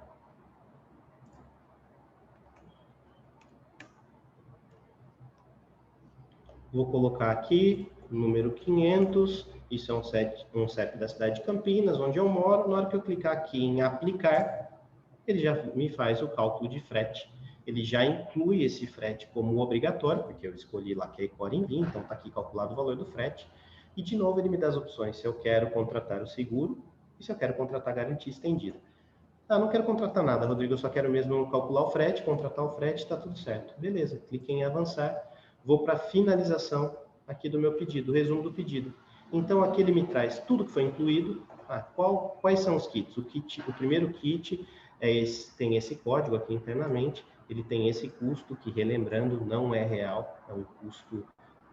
A: Vou colocar aqui o número 500, isso é um CEP da cidade de Campinas, onde eu moro. Na hora que eu clicar aqui em aplicar, ele já me faz o cálculo de frete. Ele já inclui esse frete como obrigatório, porque eu escolhi lá que é Ecore envia, então está aqui calculado o valor do frete. E, de novo, ele me dá as opções, se eu quero contratar o seguro e se eu quero contratar a garantia estendida. Ah, não quero contratar nada, Rodrigo, eu só quero mesmo calcular o frete, contratar o frete, está tudo certo. Beleza, clique em avançar, vou para a finalização aqui do meu pedido, o resumo do pedido. Então, aqui ele me traz tudo que foi incluído. Quais são os kits? O primeiro kit tem esse código aqui internamente, ele tem esse custo que, relembrando, não é real, é um custo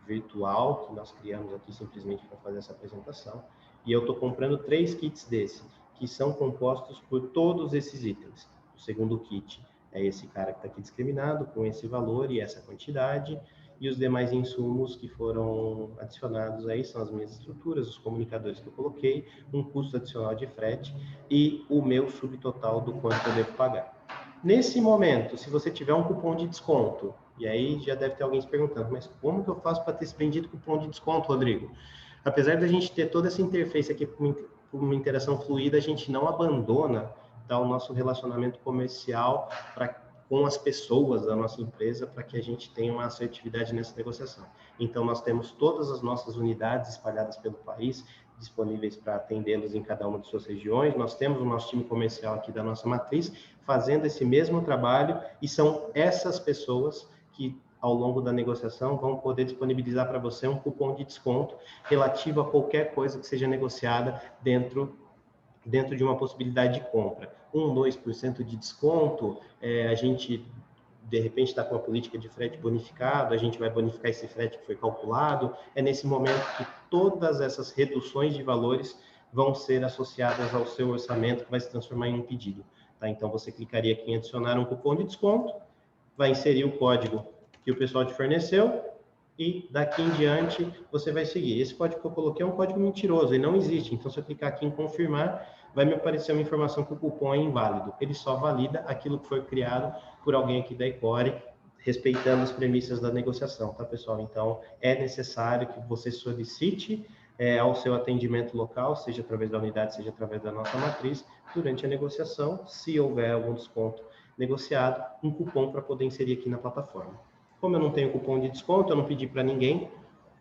A: virtual que nós criamos aqui simplesmente para fazer essa apresentação. E eu estou comprando 3 kits desse, que são compostos por todos esses itens. O segundo kit é esse cara que está aqui discriminado, com esse valor e essa quantidade, e os demais insumos que foram adicionados aí são as minhas estruturas, os comunicadores que eu coloquei, um custo adicional de frete e o meu subtotal do quanto eu devo pagar. Nesse momento, se você tiver um cupom de desconto, e aí já deve ter alguém se perguntando, mas como que eu faço para ter esse bendito cupom de desconto, Rodrigo? Apesar da gente ter toda essa interface aqui com uma interação fluida, a gente não abandona, tá, o nosso relacionamento comercial com as pessoas da nossa empresa para que a gente tenha uma assertividade nessa negociação. Então, nós temos todas as nossas unidades espalhadas pelo país, disponíveis para atendê-los em cada uma de suas regiões. Nós temos o nosso time comercial aqui da nossa matriz, fazendo esse mesmo trabalho, e são essas pessoas que, ao longo da negociação, vão poder disponibilizar para você um cupom de desconto relativo a qualquer coisa que seja negociada dentro de uma possibilidade de compra. 2% de desconto, a gente, de repente, está com uma política de frete bonificado, a gente vai bonificar esse frete que foi calculado. É nesse momento que todas essas reduções de valores vão ser associadas ao seu orçamento, que vai se transformar em um pedido. Tá? Então, você clicaria aqui em adicionar um cupom de desconto, vai inserir o código que o pessoal te forneceu, e daqui em diante você vai seguir. Esse código que eu coloquei é um código mentiroso, ele não existe. Então, se eu clicar aqui em confirmar, vai me aparecer uma informação que o cupom é inválido. Ele só valida aquilo que foi criado por alguém aqui da Ecore, respeitando as premissas da negociação, tá, pessoal? Então, é necessário que você solicite ao seu atendimento local, seja através da unidade, seja através da nossa matriz, durante a negociação, se houver algum desconto negociado, um cupom para poder inserir aqui na plataforma. Como eu não tenho cupom de desconto, eu não pedi para ninguém,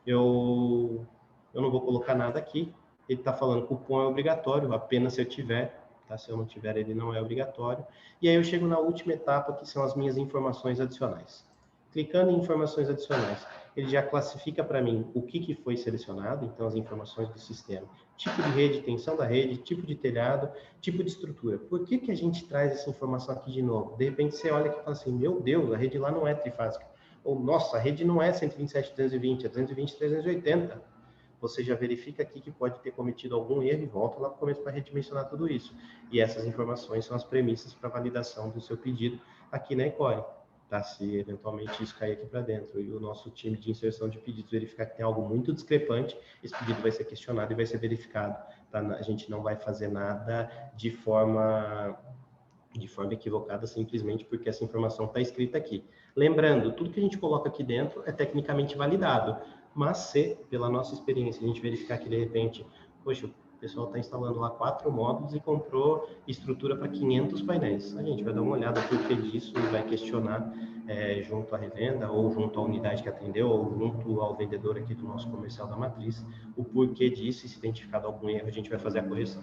A: eu não vou colocar nada aqui. Ele está falando que o cupom é obrigatório, apenas se eu tiver, tá? Se eu não tiver, ele não é obrigatório. E aí eu chego na última etapa, que são as minhas informações adicionais. Clicando em informações adicionais, ele já classifica para mim o que foi selecionado, então as informações do sistema. Tipo de rede, tensão da rede, tipo de telhado, tipo de estrutura. Por que a gente traz essa informação aqui de novo? De repente você olha aqui e fala assim, meu Deus, a rede lá não é trifásica. Ou, nossa, a rede não é 127.220, é 220.380. Você já verifica aqui que pode ter cometido algum erro e volta lá para o começo para redimensionar tudo isso. E essas informações são as premissas para validação do seu pedido aqui na Ecore. Tá? Se eventualmente isso cair aqui para dentro e o nosso time de inserção de pedidos verificar que tem algo muito discrepante, esse pedido vai ser questionado e vai ser verificado. Tá? A gente não vai fazer nada de forma equivocada, simplesmente porque essa informação está escrita aqui. Lembrando, tudo que a gente coloca aqui dentro é tecnicamente validado, mas se, pela nossa experiência, a gente verificar que, de repente, poxa, o pessoal está instalando lá 4 módulos e comprou estrutura para 500 painéis. A gente vai dar uma olhada por que disso e vai questionar junto à revenda, ou junto à unidade que atendeu, ou junto ao vendedor aqui do nosso comercial da matriz, o porquê disso, e se identificado algum erro, a gente vai fazer a correção.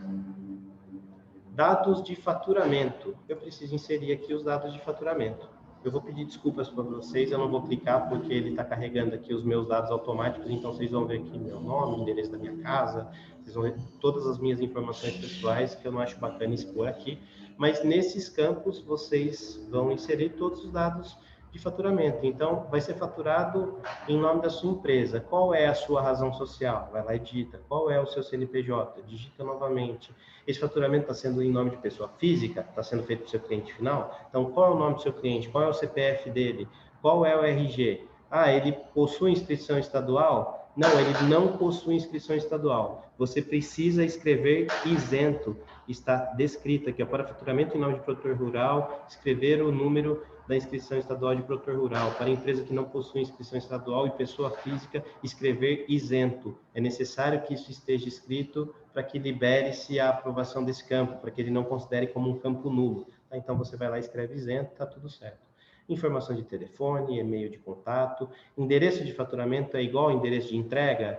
A: Dados de faturamento. Eu preciso inserir aqui os dados de faturamento. Eu vou pedir desculpas para vocês, eu não vou clicar porque ele está carregando aqui os meus dados automáticos, então vocês vão ver aqui meu nome, endereço da minha casa, vocês vão ver todas as minhas informações pessoais que eu não acho bacana expor aqui, mas nesses campos vocês vão inserir todos os dados de faturamento. Então, vai ser faturado em nome da sua empresa. Qual é a sua razão social? Vai lá e digita. Qual é o seu CNPJ? Digita novamente. Esse faturamento está sendo em nome de pessoa física? Está sendo feito para o seu cliente final? Então, qual é o nome do seu cliente? Qual é o CPF dele? Qual é o RG? Ah, ele possui inscrição estadual? Não, ele não possui inscrição estadual. Você precisa escrever isento. Está descrito aqui, ó, para faturamento em nome de produtor rural, escrever o número da inscrição estadual de produtor rural. Para empresa que não possui inscrição estadual e pessoa física, escrever isento. É necessário que isso esteja escrito para que libere-se a aprovação desse campo, para que ele não considere como um campo nulo. Tá? Então, você vai lá e escreve isento, está tudo certo. Informação de telefone, e-mail de contato, endereço de faturamento é igual ao endereço de entrega?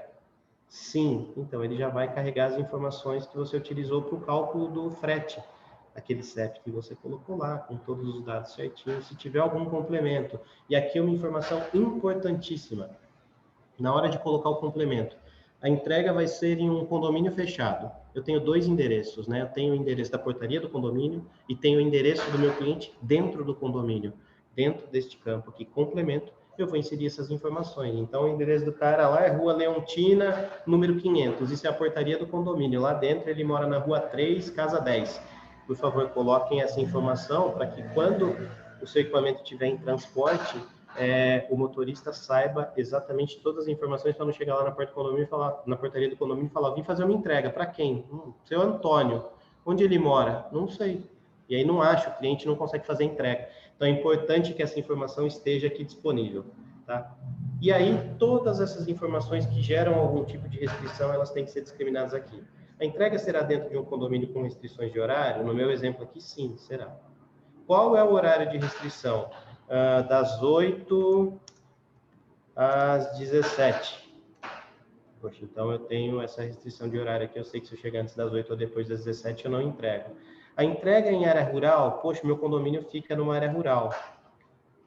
A: Sim, então ele já vai carregar as informações que você utilizou para o cálculo do frete, aquele CEP que você colocou lá, com todos os dados certinhos, se tiver algum complemento. E aqui uma informação importantíssima, na hora de colocar o complemento. A entrega vai ser em um condomínio fechado. Eu tenho 2 endereços, né? Eu tenho o endereço da portaria do condomínio e tenho o endereço do meu cliente dentro do condomínio. Dentro deste campo aqui, complemento, eu vou inserir essas informações. Então, o endereço do cara lá é Rua Leontina, número 500. Isso é a portaria do condomínio. Lá dentro, ele mora na Rua 3, Casa 10. Por favor, coloquem essa informação para que quando o seu equipamento estiver em transporte, o motorista saiba exatamente todas as informações para não chegar lá na porta do condomínio e falar, na portaria do condomínio e falar, vim fazer uma entrega. Para quem? Seu Antônio. Onde ele mora? Não sei. E aí não acha, o cliente não consegue fazer a entrega. Então é importante que essa informação esteja aqui disponível, tá? E aí todas essas informações que geram algum tipo de restrição, elas têm que ser discriminadas aqui. A entrega será dentro de um condomínio com restrições de horário? No meu exemplo aqui, sim, será. Qual é o horário de restrição? Das 8 às 17. Poxa, então eu tenho essa restrição de horário aqui. Eu sei que se eu chegar antes das 8 ou depois das 17, eu não entrego. A entrega em área rural, poxa, meu condomínio fica numa área rural.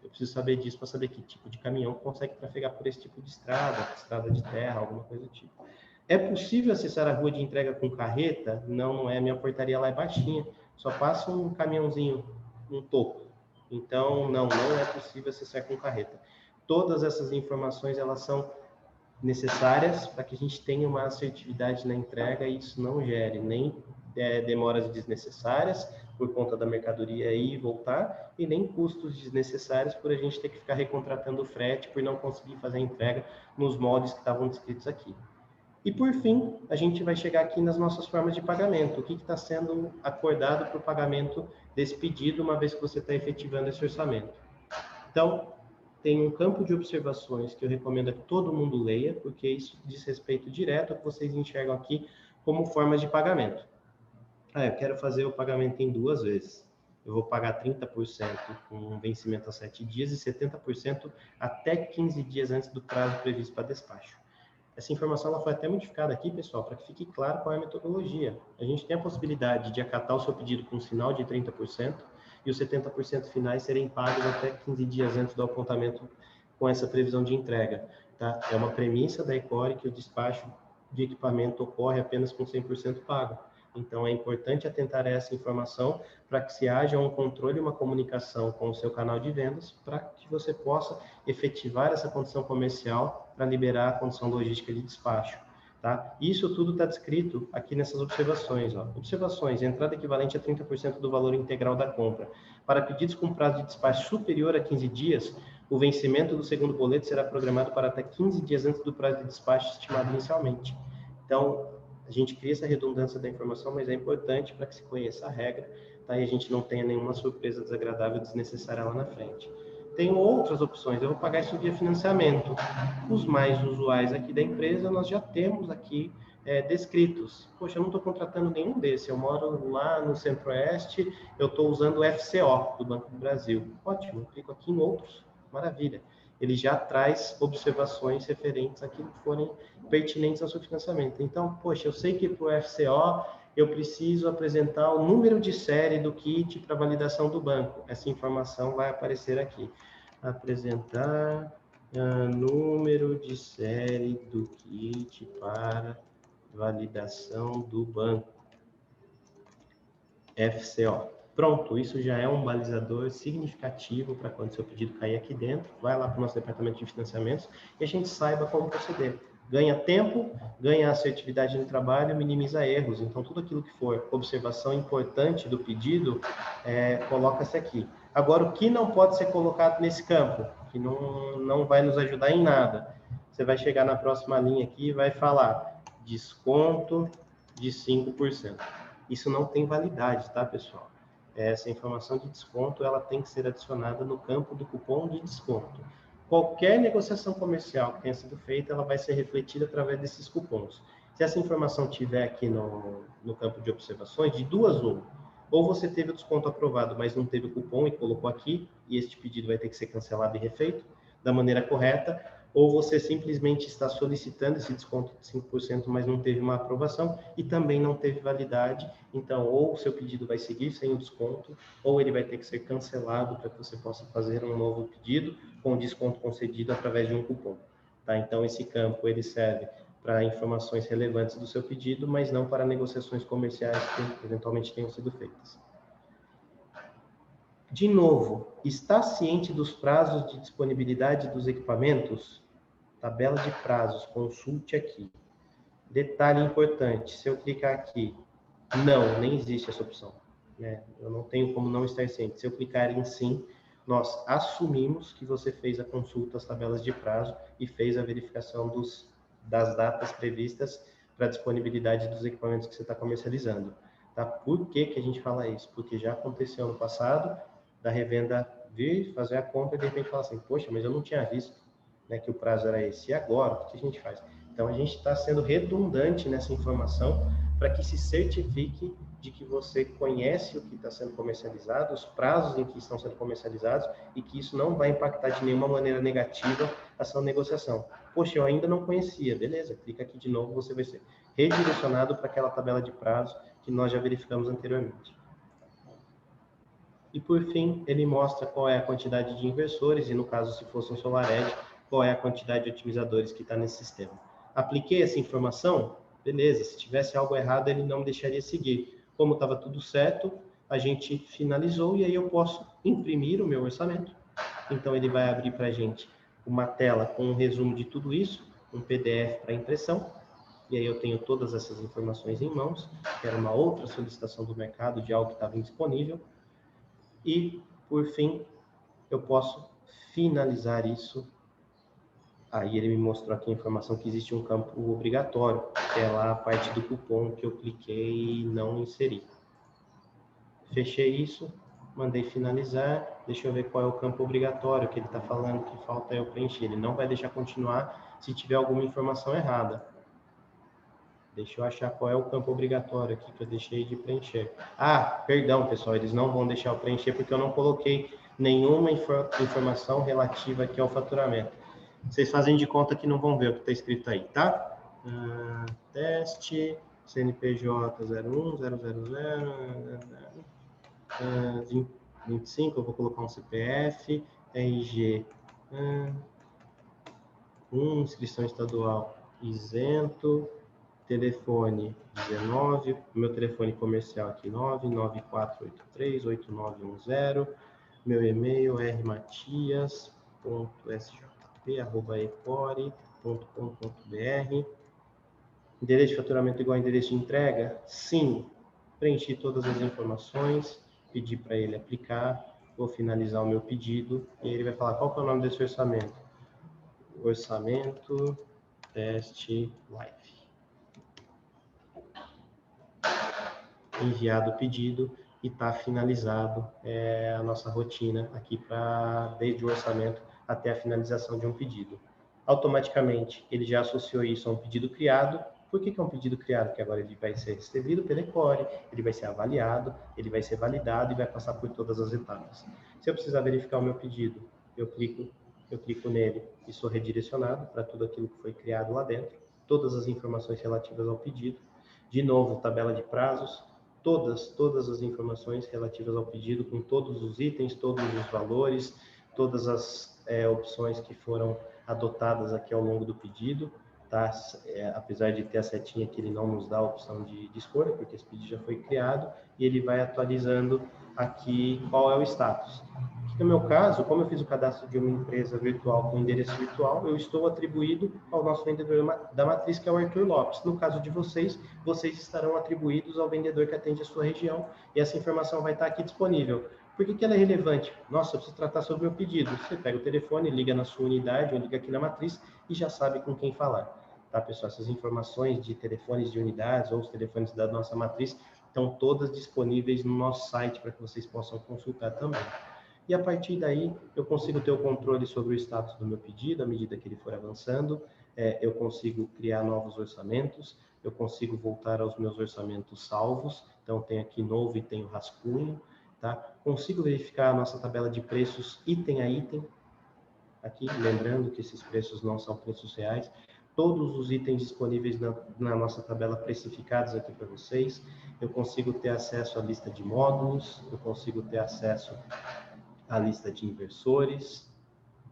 A: Eu preciso saber disso para saber que tipo de caminhão consegue trafegar por esse tipo de estrada de terra, alguma coisa do tipo. É possível acessar a rua de entrega com carreta? Não, não é. Minha portaria lá é baixinha. Só passa um caminhãozinho, um toco. Então, não é possível acessar com carreta. Todas essas informações, elas são necessárias para que a gente tenha uma assertividade na entrega e isso não gere nem demoras desnecessárias por conta da mercadoria ir e voltar e nem custos desnecessários por a gente ter que ficar recontratando o frete por não conseguir fazer a entrega nos moldes que estavam descritos aqui. E por fim, a gente vai chegar aqui nas nossas formas de pagamento. O que está sendo acordado para o pagamento desse pedido, uma vez que você está efetivando esse orçamento. Então, tem um campo de observações que eu recomendo que todo mundo leia, porque isso diz respeito direto ao que vocês enxergam aqui como formas de pagamento. Eu quero fazer o pagamento em 2 vezes. Eu vou pagar 30% com vencimento a 7 dias e 70% até 15 dias antes do prazo previsto para despacho. Essa informação ela foi até modificada aqui, pessoal, para que fique claro qual é a metodologia. A gente tem a possibilidade de acatar o seu pedido com um sinal de 30% e os 70% finais serem pagos até 15 dias antes do apontamento com essa previsão de entrega. Tá? É uma premissa da Ecore que o despacho de equipamento ocorre apenas com 100% pago. Então, é importante atentar a essa informação para que se haja um controle e uma comunicação com o seu canal de vendas para que você possa efetivar essa condição comercial para liberar a condição logística de despacho. Tá? Isso tudo está descrito aqui nessas observações. Ó. Observações, entrada equivalente a 30% do valor integral da compra. Para pedidos com prazo de despacho superior a 15 dias, o vencimento do segundo boleto será programado para até 15 dias antes do prazo de despacho estimado inicialmente. Então, a gente cria essa redundância da informação, mas é importante para que se conheça a regra, tá? E a gente não tenha nenhuma surpresa desagradável desnecessária lá na frente. Tenho outras opções, eu vou pagar isso via financiamento. Os mais usuais aqui da empresa, nós já temos aqui descritos. Poxa, eu não estou contratando nenhum desses, eu moro lá no Centro-Oeste, eu estou usando o FCO, do Banco do Brasil. Ótimo, eu clico aqui em outros, maravilha. Ele já traz observações referentes àquilo que forem pertinentes ao seu financiamento. Então, poxa, eu sei que para o FCO eu preciso apresentar o número de série do kit para validação do banco. Essa informação vai aparecer aqui. Apresentar número de série do kit para validação do banco. FCO. Pronto, isso já é um balizador significativo para quando seu pedido cair aqui dentro, vai lá para o nosso departamento de financiamentos e a gente saiba como proceder. Ganha tempo, ganha assertividade no trabalho, minimiza erros. Então, tudo aquilo que for observação importante do pedido, coloca-se aqui. Agora, o que não pode ser colocado nesse campo, que não vai nos ajudar em nada. Você vai chegar na próxima linha aqui e vai falar desconto de 5%. Isso não tem validade, tá, pessoal? Essa informação de desconto, ela tem que ser adicionada no campo do cupom de desconto. Qualquer negociação comercial que tenha sido feita, ela vai ser refletida através desses cupons. Se essa informação tiver aqui no campo de observações, de duas uma, ou você teve o desconto aprovado, mas não teve o cupom e colocou aqui, e este pedido vai ter que ser cancelado e refeito da maneira correta, ou você simplesmente está solicitando esse desconto de 5%, mas não teve uma aprovação e também não teve validade. Então, ou o seu pedido vai seguir sem o desconto, ou ele vai ter que ser cancelado para que você possa fazer um novo pedido com desconto concedido através de um cupom. Tá? Então, esse campo ele serve para informações relevantes do seu pedido, mas não para negociações comerciais que eventualmente tenham sido feitas. De novo, está ciente dos prazos de disponibilidade dos equipamentos? Tabela de prazos, consulte aqui. Detalhe importante, se eu clicar aqui, não, nem existe essa opção. Né? Eu não tenho como não estar ciente. Se eu clicar em sim, nós assumimos que você fez a consulta às tabelas de prazo e fez a verificação das datas previstas para a disponibilidade dos equipamentos que você está comercializando. Tá? Por que que a gente fala isso? Porque já aconteceu no passado, da revenda vir, fazer a compra e de repente falar assim, poxa, mas eu não tinha visto, né, que o prazo era esse. E agora, o que a gente faz? Então, a gente está sendo redundante nessa informação para que se certifique de que você conhece o que está sendo comercializado, os prazos em que estão sendo comercializados e que isso não vai impactar de nenhuma maneira negativa a sua negociação. Poxa, eu ainda não conhecia. Beleza, clica aqui de novo, você vai ser redirecionado para aquela tabela de prazo que nós já verificamos anteriormente. E, por fim, ele mostra qual é a quantidade de inversores e, no caso, se fosse um SolarEdge, qual é a quantidade de otimizadores que está nesse sistema. Apliquei essa informação? Beleza, se tivesse algo errado, ele não me deixaria seguir. Como estava tudo certo, a gente finalizou e aí eu posso imprimir o meu orçamento. Então, ele vai abrir para a gente uma tela com um resumo de tudo isso, um PDF para impressão, e aí eu tenho todas essas informações em mãos, que era uma outra solicitação do mercado de algo que estava indisponível. E, por fim, eu posso finalizar isso. Aí ele me mostrou aqui a informação que existe um campo obrigatório, que é lá a parte do cupom que eu cliquei e não inseri. Fechei isso, mandei finalizar. Deixa eu ver qual é o campo obrigatório que ele está falando que falta eu preencher. Ele não vai deixar continuar se tiver alguma informação errada. Deixa eu achar qual é o campo obrigatório aqui que eu deixei de preencher. Ah, perdão, pessoal, eles não vão deixar eu preencher porque eu não coloquei nenhuma informação relativa aqui ao faturamento. Vocês fazem de conta que não vão ver o que está escrito aí, tá? Teste, CNPJ 01000, 25, eu vou colocar um CPF, RG inscrição estadual isento, telefone 19, meu telefone comercial aqui 994838910, meu e-mail rmatias.sjp@ecore.com.br. Endereço de faturamento igual a endereço de entrega? Sim. Preenchi todas as informações, pedi para ele aplicar, vou finalizar o meu pedido e ele vai falar qual que é o nome desse orçamento. Orçamento teste live. Enviado o pedido e está finalizado a nossa rotina aqui desde o orçamento até a finalização de um pedido. Automaticamente, ele já associou isso a um pedido criado. Por que é um pedido criado? Porque agora ele vai ser recebido pela Ecore, ele vai ser avaliado, ele vai ser validado e vai passar por todas as etapas. Se eu precisar verificar o meu pedido, eu clico nele e sou redirecionado para tudo aquilo que foi criado lá dentro, todas as informações relativas ao pedido. De novo, tabela de prazos, todas as informações relativas ao pedido, com todos os itens, todos os valores, todas as opções que foram adotadas aqui ao longo do pedido, tá? Apesar de ter a setinha que ele não nos dá a opção de escolha, porque esse pedido já foi criado, e ele vai atualizando aqui qual é o status. No meu caso, como eu fiz o cadastro de uma empresa virtual com endereço virtual, eu estou atribuído ao nosso vendedor da matriz, que é o Arthur Lopes. No caso de vocês, vocês estarão atribuídos ao vendedor que atende a sua região, e essa informação vai estar aqui disponível. Por que ela é relevante? Nossa, eu preciso tratar sobre o meu pedido. Você pega o telefone, liga na sua unidade, ou liga aqui na matriz, e já sabe com quem falar. Tá, pessoal? Essas informações de telefones de unidades, ou os telefones da nossa matriz, estão todas disponíveis no nosso site, para que vocês possam consultar também. E a partir daí, eu consigo ter o controle sobre o status do meu pedido, à medida que ele for avançando, eu consigo criar novos orçamentos, eu consigo voltar aos meus orçamentos salvos, então tenho aqui novo e tenho rascunho, tá? Consigo verificar a nossa tabela de preços item a item, aqui, lembrando que esses preços não são preços reais, todos os itens disponíveis na nossa tabela precificados aqui para vocês, eu consigo ter acesso à lista de módulos, eu consigo ter acesso a lista de inversores,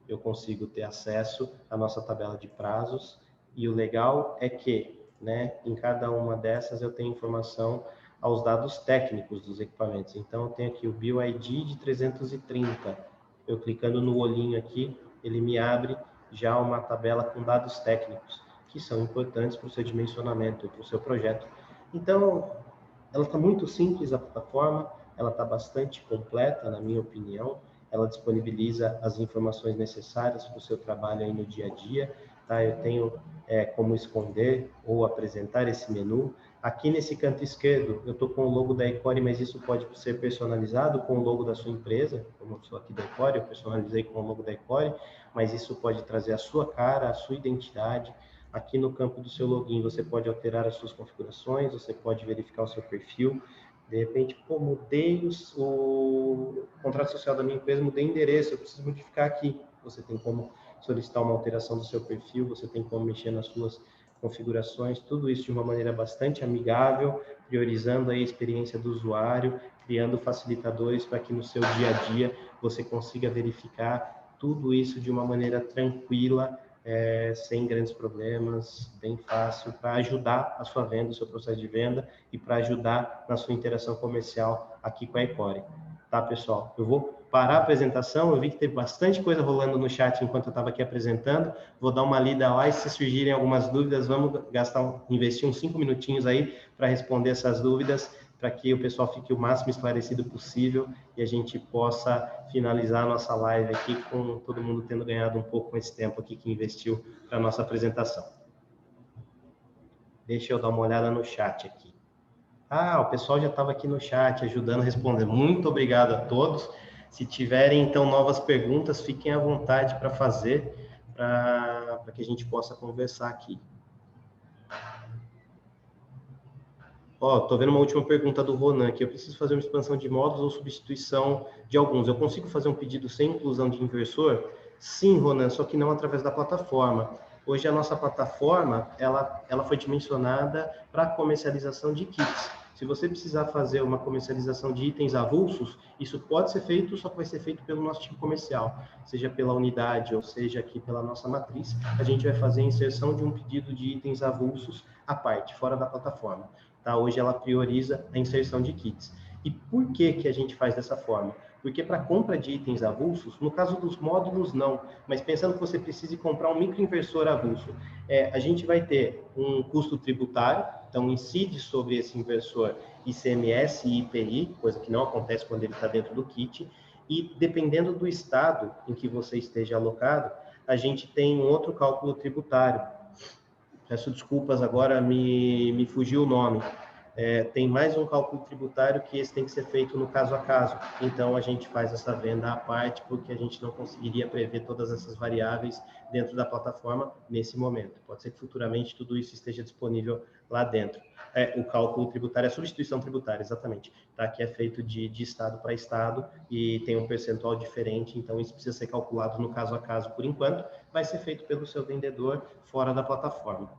A: eu consigo ter acesso à nossa tabela de prazos, e o legal é que, né, em cada uma dessas eu tenho informação aos dados técnicos dos equipamentos. Então, eu tenho aqui o BioID de 330. Eu clicando no olhinho aqui, ele me abre já uma tabela com dados técnicos, que são importantes para o seu dimensionamento, para o seu projeto. Então, ela está muito simples, a plataforma, ela está bastante completa, na minha opinião. Ela disponibiliza as informações necessárias para o seu trabalho aí no dia a dia, tá? Eu tenho como esconder ou apresentar esse menu. Aqui nesse canto esquerdo, eu estou com o logo da Ecore, mas isso pode ser personalizado com o logo da sua empresa. Como eu sou aqui da Ecore, eu personalizei com o logo da Ecore, mas isso pode trazer a sua cara, a sua identidade. Aqui no campo do seu login, você pode alterar as suas configurações, você pode verificar o seu perfil. De repente, pô, mudei o contrato social da minha empresa, mudei endereço, eu preciso modificar aqui. Você tem como solicitar uma alteração do seu perfil, você tem como mexer nas suas configurações, tudo isso de uma maneira bastante amigável, priorizando aí a experiência do usuário, criando facilitadores para que no seu dia a dia você consiga verificar tudo isso de uma maneira tranquila, sem grandes problemas, bem fácil, para ajudar a sua venda, o seu processo de venda e para ajudar na sua interação comercial aqui com a Ecore. Tá, pessoal? Eu vou parar a apresentação, eu vi que teve bastante coisa rolando no chat enquanto eu estava aqui apresentando, vou dar uma lida lá e se surgirem algumas dúvidas, vamos investir uns 5 minutinhos aí para responder essas dúvidas, para que o pessoal fique o máximo esclarecido possível e a gente possa finalizar a nossa live aqui com todo mundo tendo ganhado um pouco com esse tempo aqui que investiu para a nossa apresentação. Deixa eu dar uma olhada no chat aqui. Ah, o pessoal já estava aqui no chat ajudando a responder. Muito obrigado a todos. Se tiverem, então, novas perguntas, fiquem à vontade para fazer, para que a gente possa conversar aqui. Ó, tô vendo uma última pergunta do Ronan aqui. Eu preciso fazer uma expansão de módulos ou substituição de alguns. Eu consigo fazer um pedido sem inclusão de inversor? Sim, Ronan, só que não através da plataforma. Hoje a nossa plataforma, ela foi dimensionada para comercialização de kits. Se você precisar fazer uma comercialização de itens avulsos, isso pode ser feito, só que vai ser feito pelo nosso time comercial, seja pela unidade ou seja aqui pela nossa matriz. A gente vai fazer a inserção de um pedido de itens avulsos à parte, fora da plataforma. Tá? Hoje ela prioriza a inserção de kits. E por que a gente faz dessa forma? Porque para compra de itens avulsos, no caso dos módulos não, mas pensando que você precise comprar um microinversor avulso, a gente vai ter um custo tributário, então incide sobre esse inversor ICMS e IPI, coisa que não acontece quando ele está dentro do kit, e dependendo do estado em que você esteja alocado, a gente tem um outro cálculo tributário. Peço desculpas, agora me fugiu o nome. Tem mais um cálculo tributário que esse tem que ser feito no caso a caso. Então, a gente faz essa venda à parte, porque a gente não conseguiria prever todas essas variáveis dentro da plataforma nesse momento. Pode ser que futuramente tudo isso esteja disponível lá dentro. O cálculo tributário, a substituição tributária, exatamente, tá? Que é feito de estado para estado e tem um percentual diferente, então isso precisa ser calculado no caso a caso por enquanto, vai ser feito pelo seu vendedor fora da plataforma.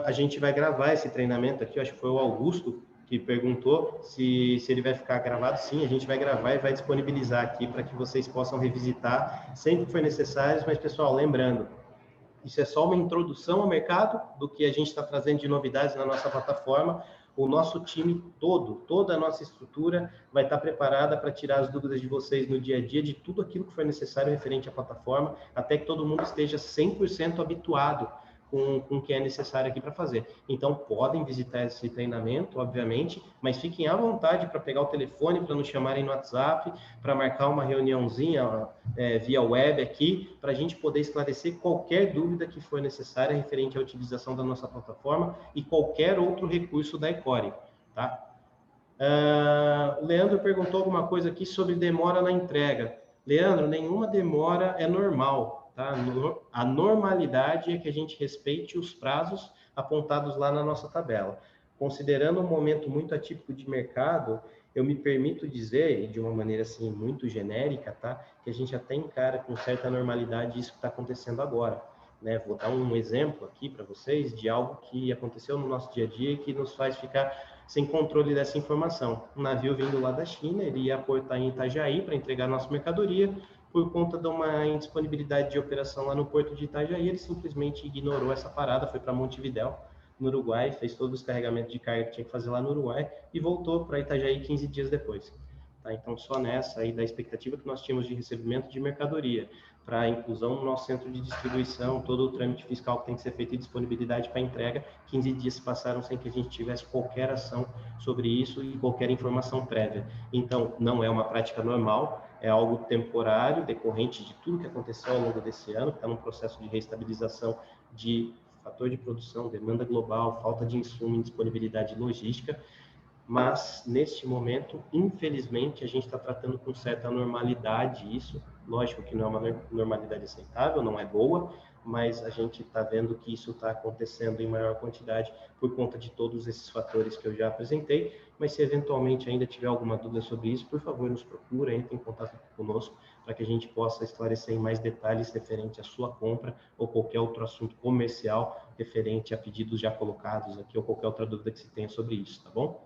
A: A gente vai gravar esse treinamento aqui, eu acho que foi o Augusto que perguntou se ele vai ficar gravado. Sim, a gente vai gravar e vai disponibilizar aqui para que vocês possam revisitar sempre que for necessário, mas pessoal, lembrando, isso é só uma introdução ao mercado do que a gente está trazendo de novidades na nossa plataforma. o nosso time todo, toda a nossa estrutura vai estar preparada para tirar as dúvidas de vocês no dia a dia, de tudo aquilo que for necessário referente à plataforma, até que todo mundo esteja 100% habituado com o que é necessário aqui para fazer. Então, podem visitar esse treinamento, obviamente, mas fiquem à vontade para pegar o telefone, para nos chamarem no WhatsApp, para marcar uma reuniãozinha via web aqui, para a gente poder esclarecer qualquer dúvida que for necessária referente à utilização da nossa plataforma e qualquer outro recurso da Ecore, tá? O Leandro perguntou alguma coisa aqui sobre demora na entrega. Leandro, nenhuma demora é normal, tá? A normalidade é que a gente respeite os prazos apontados lá na nossa tabela. Considerando um momento muito atípico de mercado, eu me permito dizer, de uma maneira assim muito genérica, tá? Que a gente até encara com certa normalidade isso que está acontecendo agora. Né? Vou dar um exemplo aqui para vocês de algo que aconteceu no nosso dia a dia e que nos faz ficar sem controle dessa informação. Um navio vindo lá da China, ele ia aportar em Itajaí para entregar nossa mercadoria. Por conta de uma indisponibilidade de operação lá no porto de Itajaí, ele simplesmente ignorou essa parada, foi para Montevidéu, no Uruguai, fez todos os carregamentos de carga que tinha que fazer lá no Uruguai e voltou para Itajaí 15 dias depois. Tá? Então, só nessa aí da expectativa que nós tínhamos de recebimento de mercadoria, para a inclusão no nosso centro de distribuição, todo o trâmite fiscal que tem que ser feito e disponibilidade para entrega, 15 dias se passaram sem que a gente tivesse qualquer ação sobre isso e qualquer informação prévia. Então, não é uma prática normal, é algo temporário, decorrente de tudo que aconteceu ao longo desse ano, que está num processo de reestabilização de fator de produção, demanda global, falta de insumo, indisponibilidade logística, mas neste momento, infelizmente, a gente está tratando com certa normalidade isso. Lógico que não é uma normalidade aceitável, não é boa, mas a gente está vendo que isso está acontecendo em maior quantidade por conta de todos esses fatores que eu já apresentei. Mas se eventualmente ainda tiver alguma dúvida sobre isso, por favor, nos procura, entre em contato conosco para que a gente possa esclarecer em mais detalhes referente à sua compra ou qualquer outro assunto comercial referente a pedidos já colocados aqui ou qualquer outra dúvida que se tenha sobre isso, tá bom?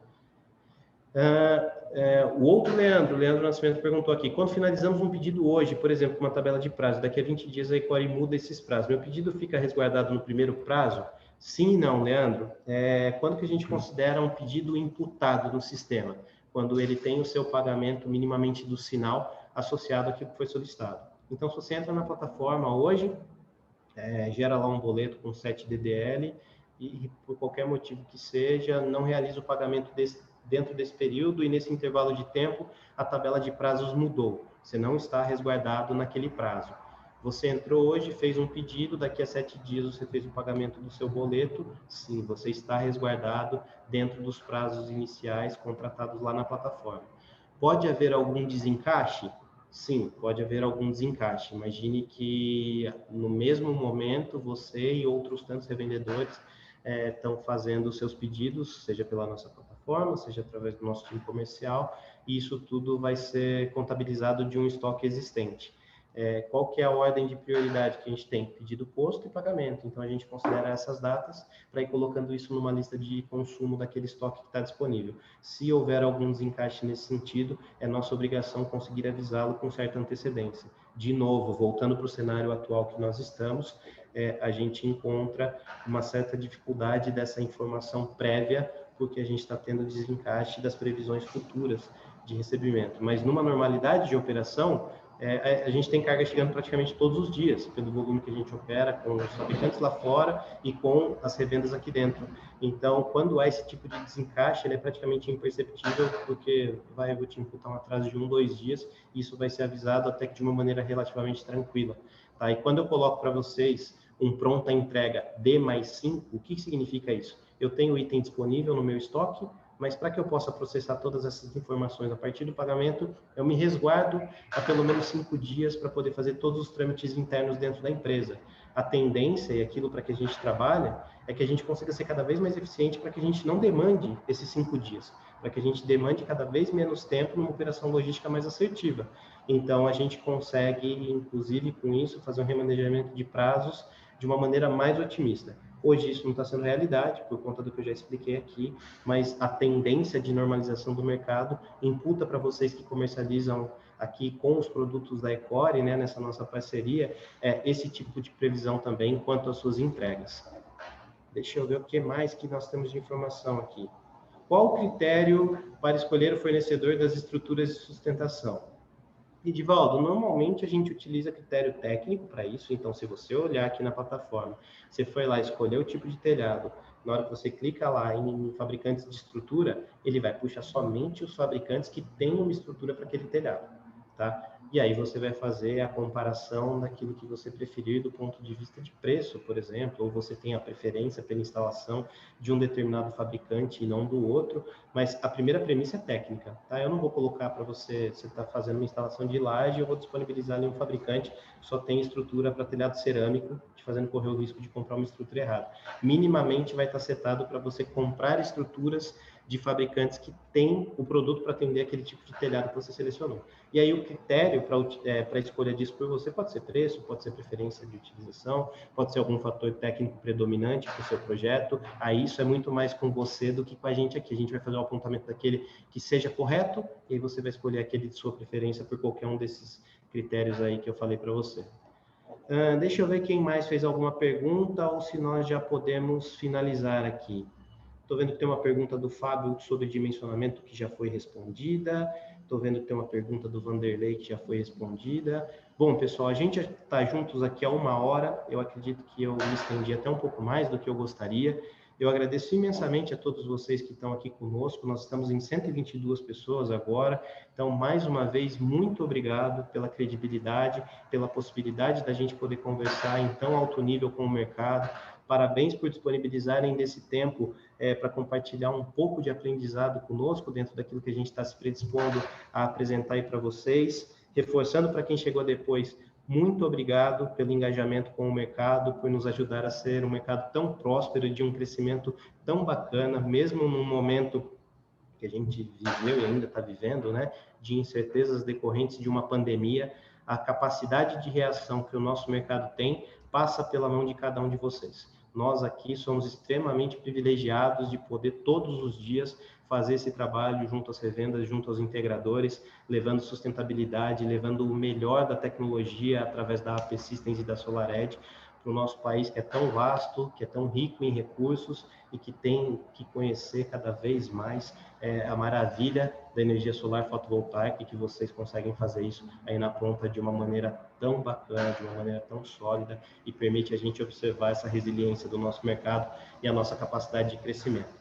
A: O outro Leandro Nascimento perguntou aqui, quando finalizamos um pedido hoje, por exemplo, uma tabela de prazo, daqui a 20 dias a Ecore muda esses prazos, meu pedido fica resguardado no primeiro prazo? Sim e não, Leandro. Quando que a gente considera um pedido imputado no sistema? Quando ele tem o seu pagamento minimamente do sinal associado àquilo que foi solicitado. Então, se você entra na plataforma hoje, gera lá um boleto com 7 DDL e, por qualquer motivo que seja, não realiza o pagamento dentro desse período e nesse intervalo de tempo a tabela de prazos mudou. Você não está resguardado naquele prazo. Você entrou hoje, fez um pedido, daqui a 7 dias você fez o pagamento do seu boleto, sim, você está resguardado dentro dos prazos iniciais contratados lá na plataforma. Pode haver algum desencaixe? Sim, pode haver algum desencaixe. Imagine que no mesmo momento você e outros tantos revendedores estão fazendo os seus pedidos, seja pela nossa plataforma, seja através do nosso time comercial, e isso tudo vai ser contabilizado de um estoque existente. Qual que é a ordem de prioridade que a gente tem? Pedido posto e pagamento. Então, a gente considera essas datas para ir colocando isso numa lista de consumo daquele estoque que está disponível. Se houver algum desencaixe nesse sentido, é nossa obrigação conseguir avisá-lo com certa antecedência. De novo, voltando para o cenário atual que nós estamos, a gente encontra uma certa dificuldade dessa informação prévia, porque a gente está tendo desencaixe das previsões futuras de recebimento. Mas numa normalidade de operação, a gente tem carga chegando praticamente todos os dias, pelo volume que a gente opera com os fabricantes lá fora e com as revendas aqui dentro. Então, quando há esse tipo de desencaixe, ele é praticamente imperceptível, porque vou te imputar um atraso de 1, 2 dias, e isso vai ser avisado até que de uma maneira relativamente tranquila. Tá? E quando eu coloco para vocês um pronta entrega D+5, o que significa isso? Eu tenho o item disponível no meu estoque, mas para que eu possa processar todas essas informações a partir do pagamento, eu me resguardo a pelo menos 5 dias para poder fazer todos os trâmites internos dentro da empresa. A tendência e aquilo para que a gente trabalha é que a gente consiga ser cada vez mais eficiente para que a gente não demande esses 5 dias, para que a gente demande cada vez menos tempo numa operação logística mais assertiva. Então, a gente consegue, inclusive com isso, fazer um remanejamento de prazos de uma maneira mais otimista. Hoje isso não está sendo realidade, por conta do que eu já expliquei aqui, mas a tendência de normalização do mercado imputa para vocês que comercializam aqui com os produtos da Ecore, né, nessa nossa parceria, esse tipo de previsão também quanto às suas entregas. Deixa eu ver o que mais que nós temos de informação aqui. Qual o critério para escolher o fornecedor das estruturas de sustentação? Edivaldo, normalmente a gente utiliza critério técnico para isso, então se você olhar aqui na plataforma, você foi lá escolher o tipo de telhado, na hora que você clica lá em fabricantes de estrutura, ele vai puxar somente os fabricantes que têm uma estrutura para aquele telhado, tá? E aí você vai fazer a comparação daquilo que você preferir do ponto de vista de preço, por exemplo, ou você tem a preferência pela instalação de um determinado fabricante e não do outro, mas a primeira premissa é técnica, tá? Eu não vou colocar para você está fazendo uma instalação de laje, eu vou disponibilizar ali um fabricante que só tem estrutura para telhado cerâmico, te fazendo correr o risco de comprar uma estrutura errada. Minimamente vai estar setado para você comprar estruturas de fabricantes que têm o produto para atender aquele tipo de telhado que você selecionou. E aí o critério para a escolha disso por você pode ser preço, pode ser preferência de utilização, pode ser algum fator técnico predominante para o seu projeto. Aí isso é muito mais com você do que com a gente aqui. A gente vai fazer o apontamento daquele que seja correto, e aí você vai escolher aquele de sua preferência por qualquer um desses critérios aí que eu falei para você. Deixa eu ver quem mais fez alguma pergunta ou se nós já podemos finalizar aqui. Estou vendo que tem uma pergunta do Fábio sobre dimensionamento que já foi respondida. Estou vendo que tem uma pergunta do Vanderlei que já foi respondida. Bom, pessoal, a gente está juntos aqui há 1 hora. Eu acredito que eu me estendi até um pouco mais do que eu gostaria. Eu agradeço imensamente a todos vocês que estão aqui conosco. Nós estamos em 122 pessoas agora. Então, mais uma vez, muito obrigado pela credibilidade, pela possibilidade da gente poder conversar em tão alto nível com o mercado. Parabéns por disponibilizarem desse tempo para compartilhar um pouco de aprendizado conosco dentro daquilo que a gente está se predispondo a apresentar aí para vocês. Reforçando para quem chegou depois, muito obrigado pelo engajamento com o mercado, por nos ajudar a ser um mercado tão próspero e de um crescimento tão bacana, mesmo num momento que a gente viveu e ainda está vivendo, né, de incertezas decorrentes de uma pandemia. A capacidade de reação que o nosso mercado tem passa pela mão de cada um de vocês. Nós aqui somos extremamente privilegiados de poder todos os dias fazer esse trabalho junto às revendas, junto aos integradores, levando sustentabilidade, levando o melhor da tecnologia através da AP Systems e da SolarEdge para o nosso país, que é tão vasto, que é tão rico em recursos e que tem que conhecer cada vez mais a maravilha da energia solar fotovoltaica, e que vocês conseguem fazer isso aí na ponta de uma maneira tão bacana, de uma maneira tão sólida, e permite a gente observar essa resiliência do nosso mercado e a nossa capacidade de crescimento.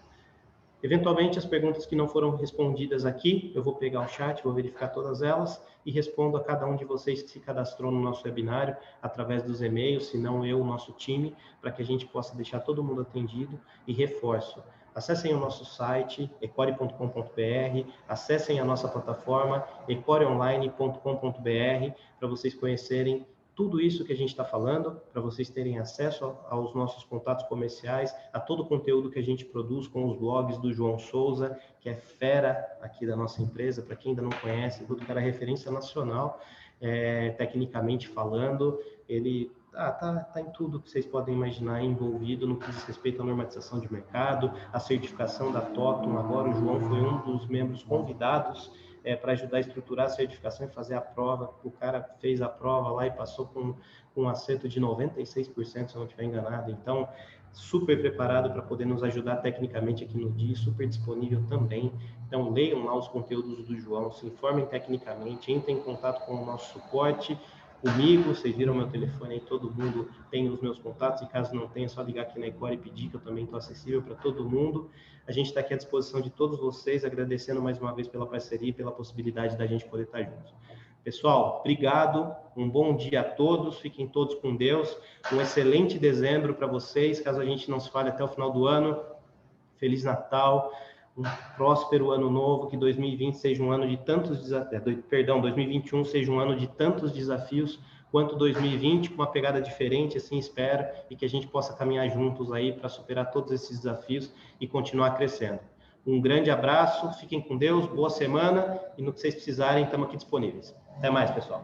A: Eventualmente, as perguntas que não foram respondidas aqui, eu vou pegar o chat, vou verificar todas elas e respondo a cada um de vocês que se cadastrou no nosso webinário através dos e-mails, se não eu, o nosso time, para que a gente possa deixar todo mundo atendido. E reforço, acessem o nosso site, ecore.com.br, acessem a nossa plataforma, ecoreonline.com.br, para vocês conhecerem tudo isso que a gente está falando, para vocês terem acesso aos nossos contatos comerciais, a todo o conteúdo que a gente produz com os blogs do João Souza, que é fera aqui da nossa empresa. Para quem ainda não conhece, o cara é referência nacional, tecnicamente falando. Ele tá em tudo que vocês podem imaginar envolvido no que diz respeito à normatização de mercado, a certificação da TOTUM. Agora o João foi um dos membros convidados para ajudar a estruturar a certificação e fazer a prova. O cara fez a prova lá e passou com um acerto de 96%, se eu não estiver enganado. Então, super preparado para poder nos ajudar tecnicamente aqui no dia, super disponível também. Então, leiam lá os conteúdos do João, se informem tecnicamente, entrem em contato com o nosso suporte, comigo. Vocês viram meu telefone aí, todo mundo tem os meus contatos, e caso não tenha, é só ligar aqui na Ecore e pedir, que eu também estou acessível para todo mundo. A gente está aqui à disposição de todos vocês, agradecendo mais uma vez pela parceria e pela possibilidade da gente poder estar juntos. Pessoal, obrigado, um bom dia a todos, fiquem todos com Deus, um excelente dezembro para vocês, caso a gente não se fale até o final do ano. Feliz Natal, um próspero ano novo, que 2020 seja um ano de tantos desafios, 2021 seja um ano de tantos desafios quanto 2020, com uma pegada diferente, assim espero, e que a gente possa caminhar juntos aí para superar todos esses desafios e continuar crescendo. Um grande abraço, fiquem com Deus, boa semana, e no que vocês precisarem, estamos aqui disponíveis. Até mais, pessoal.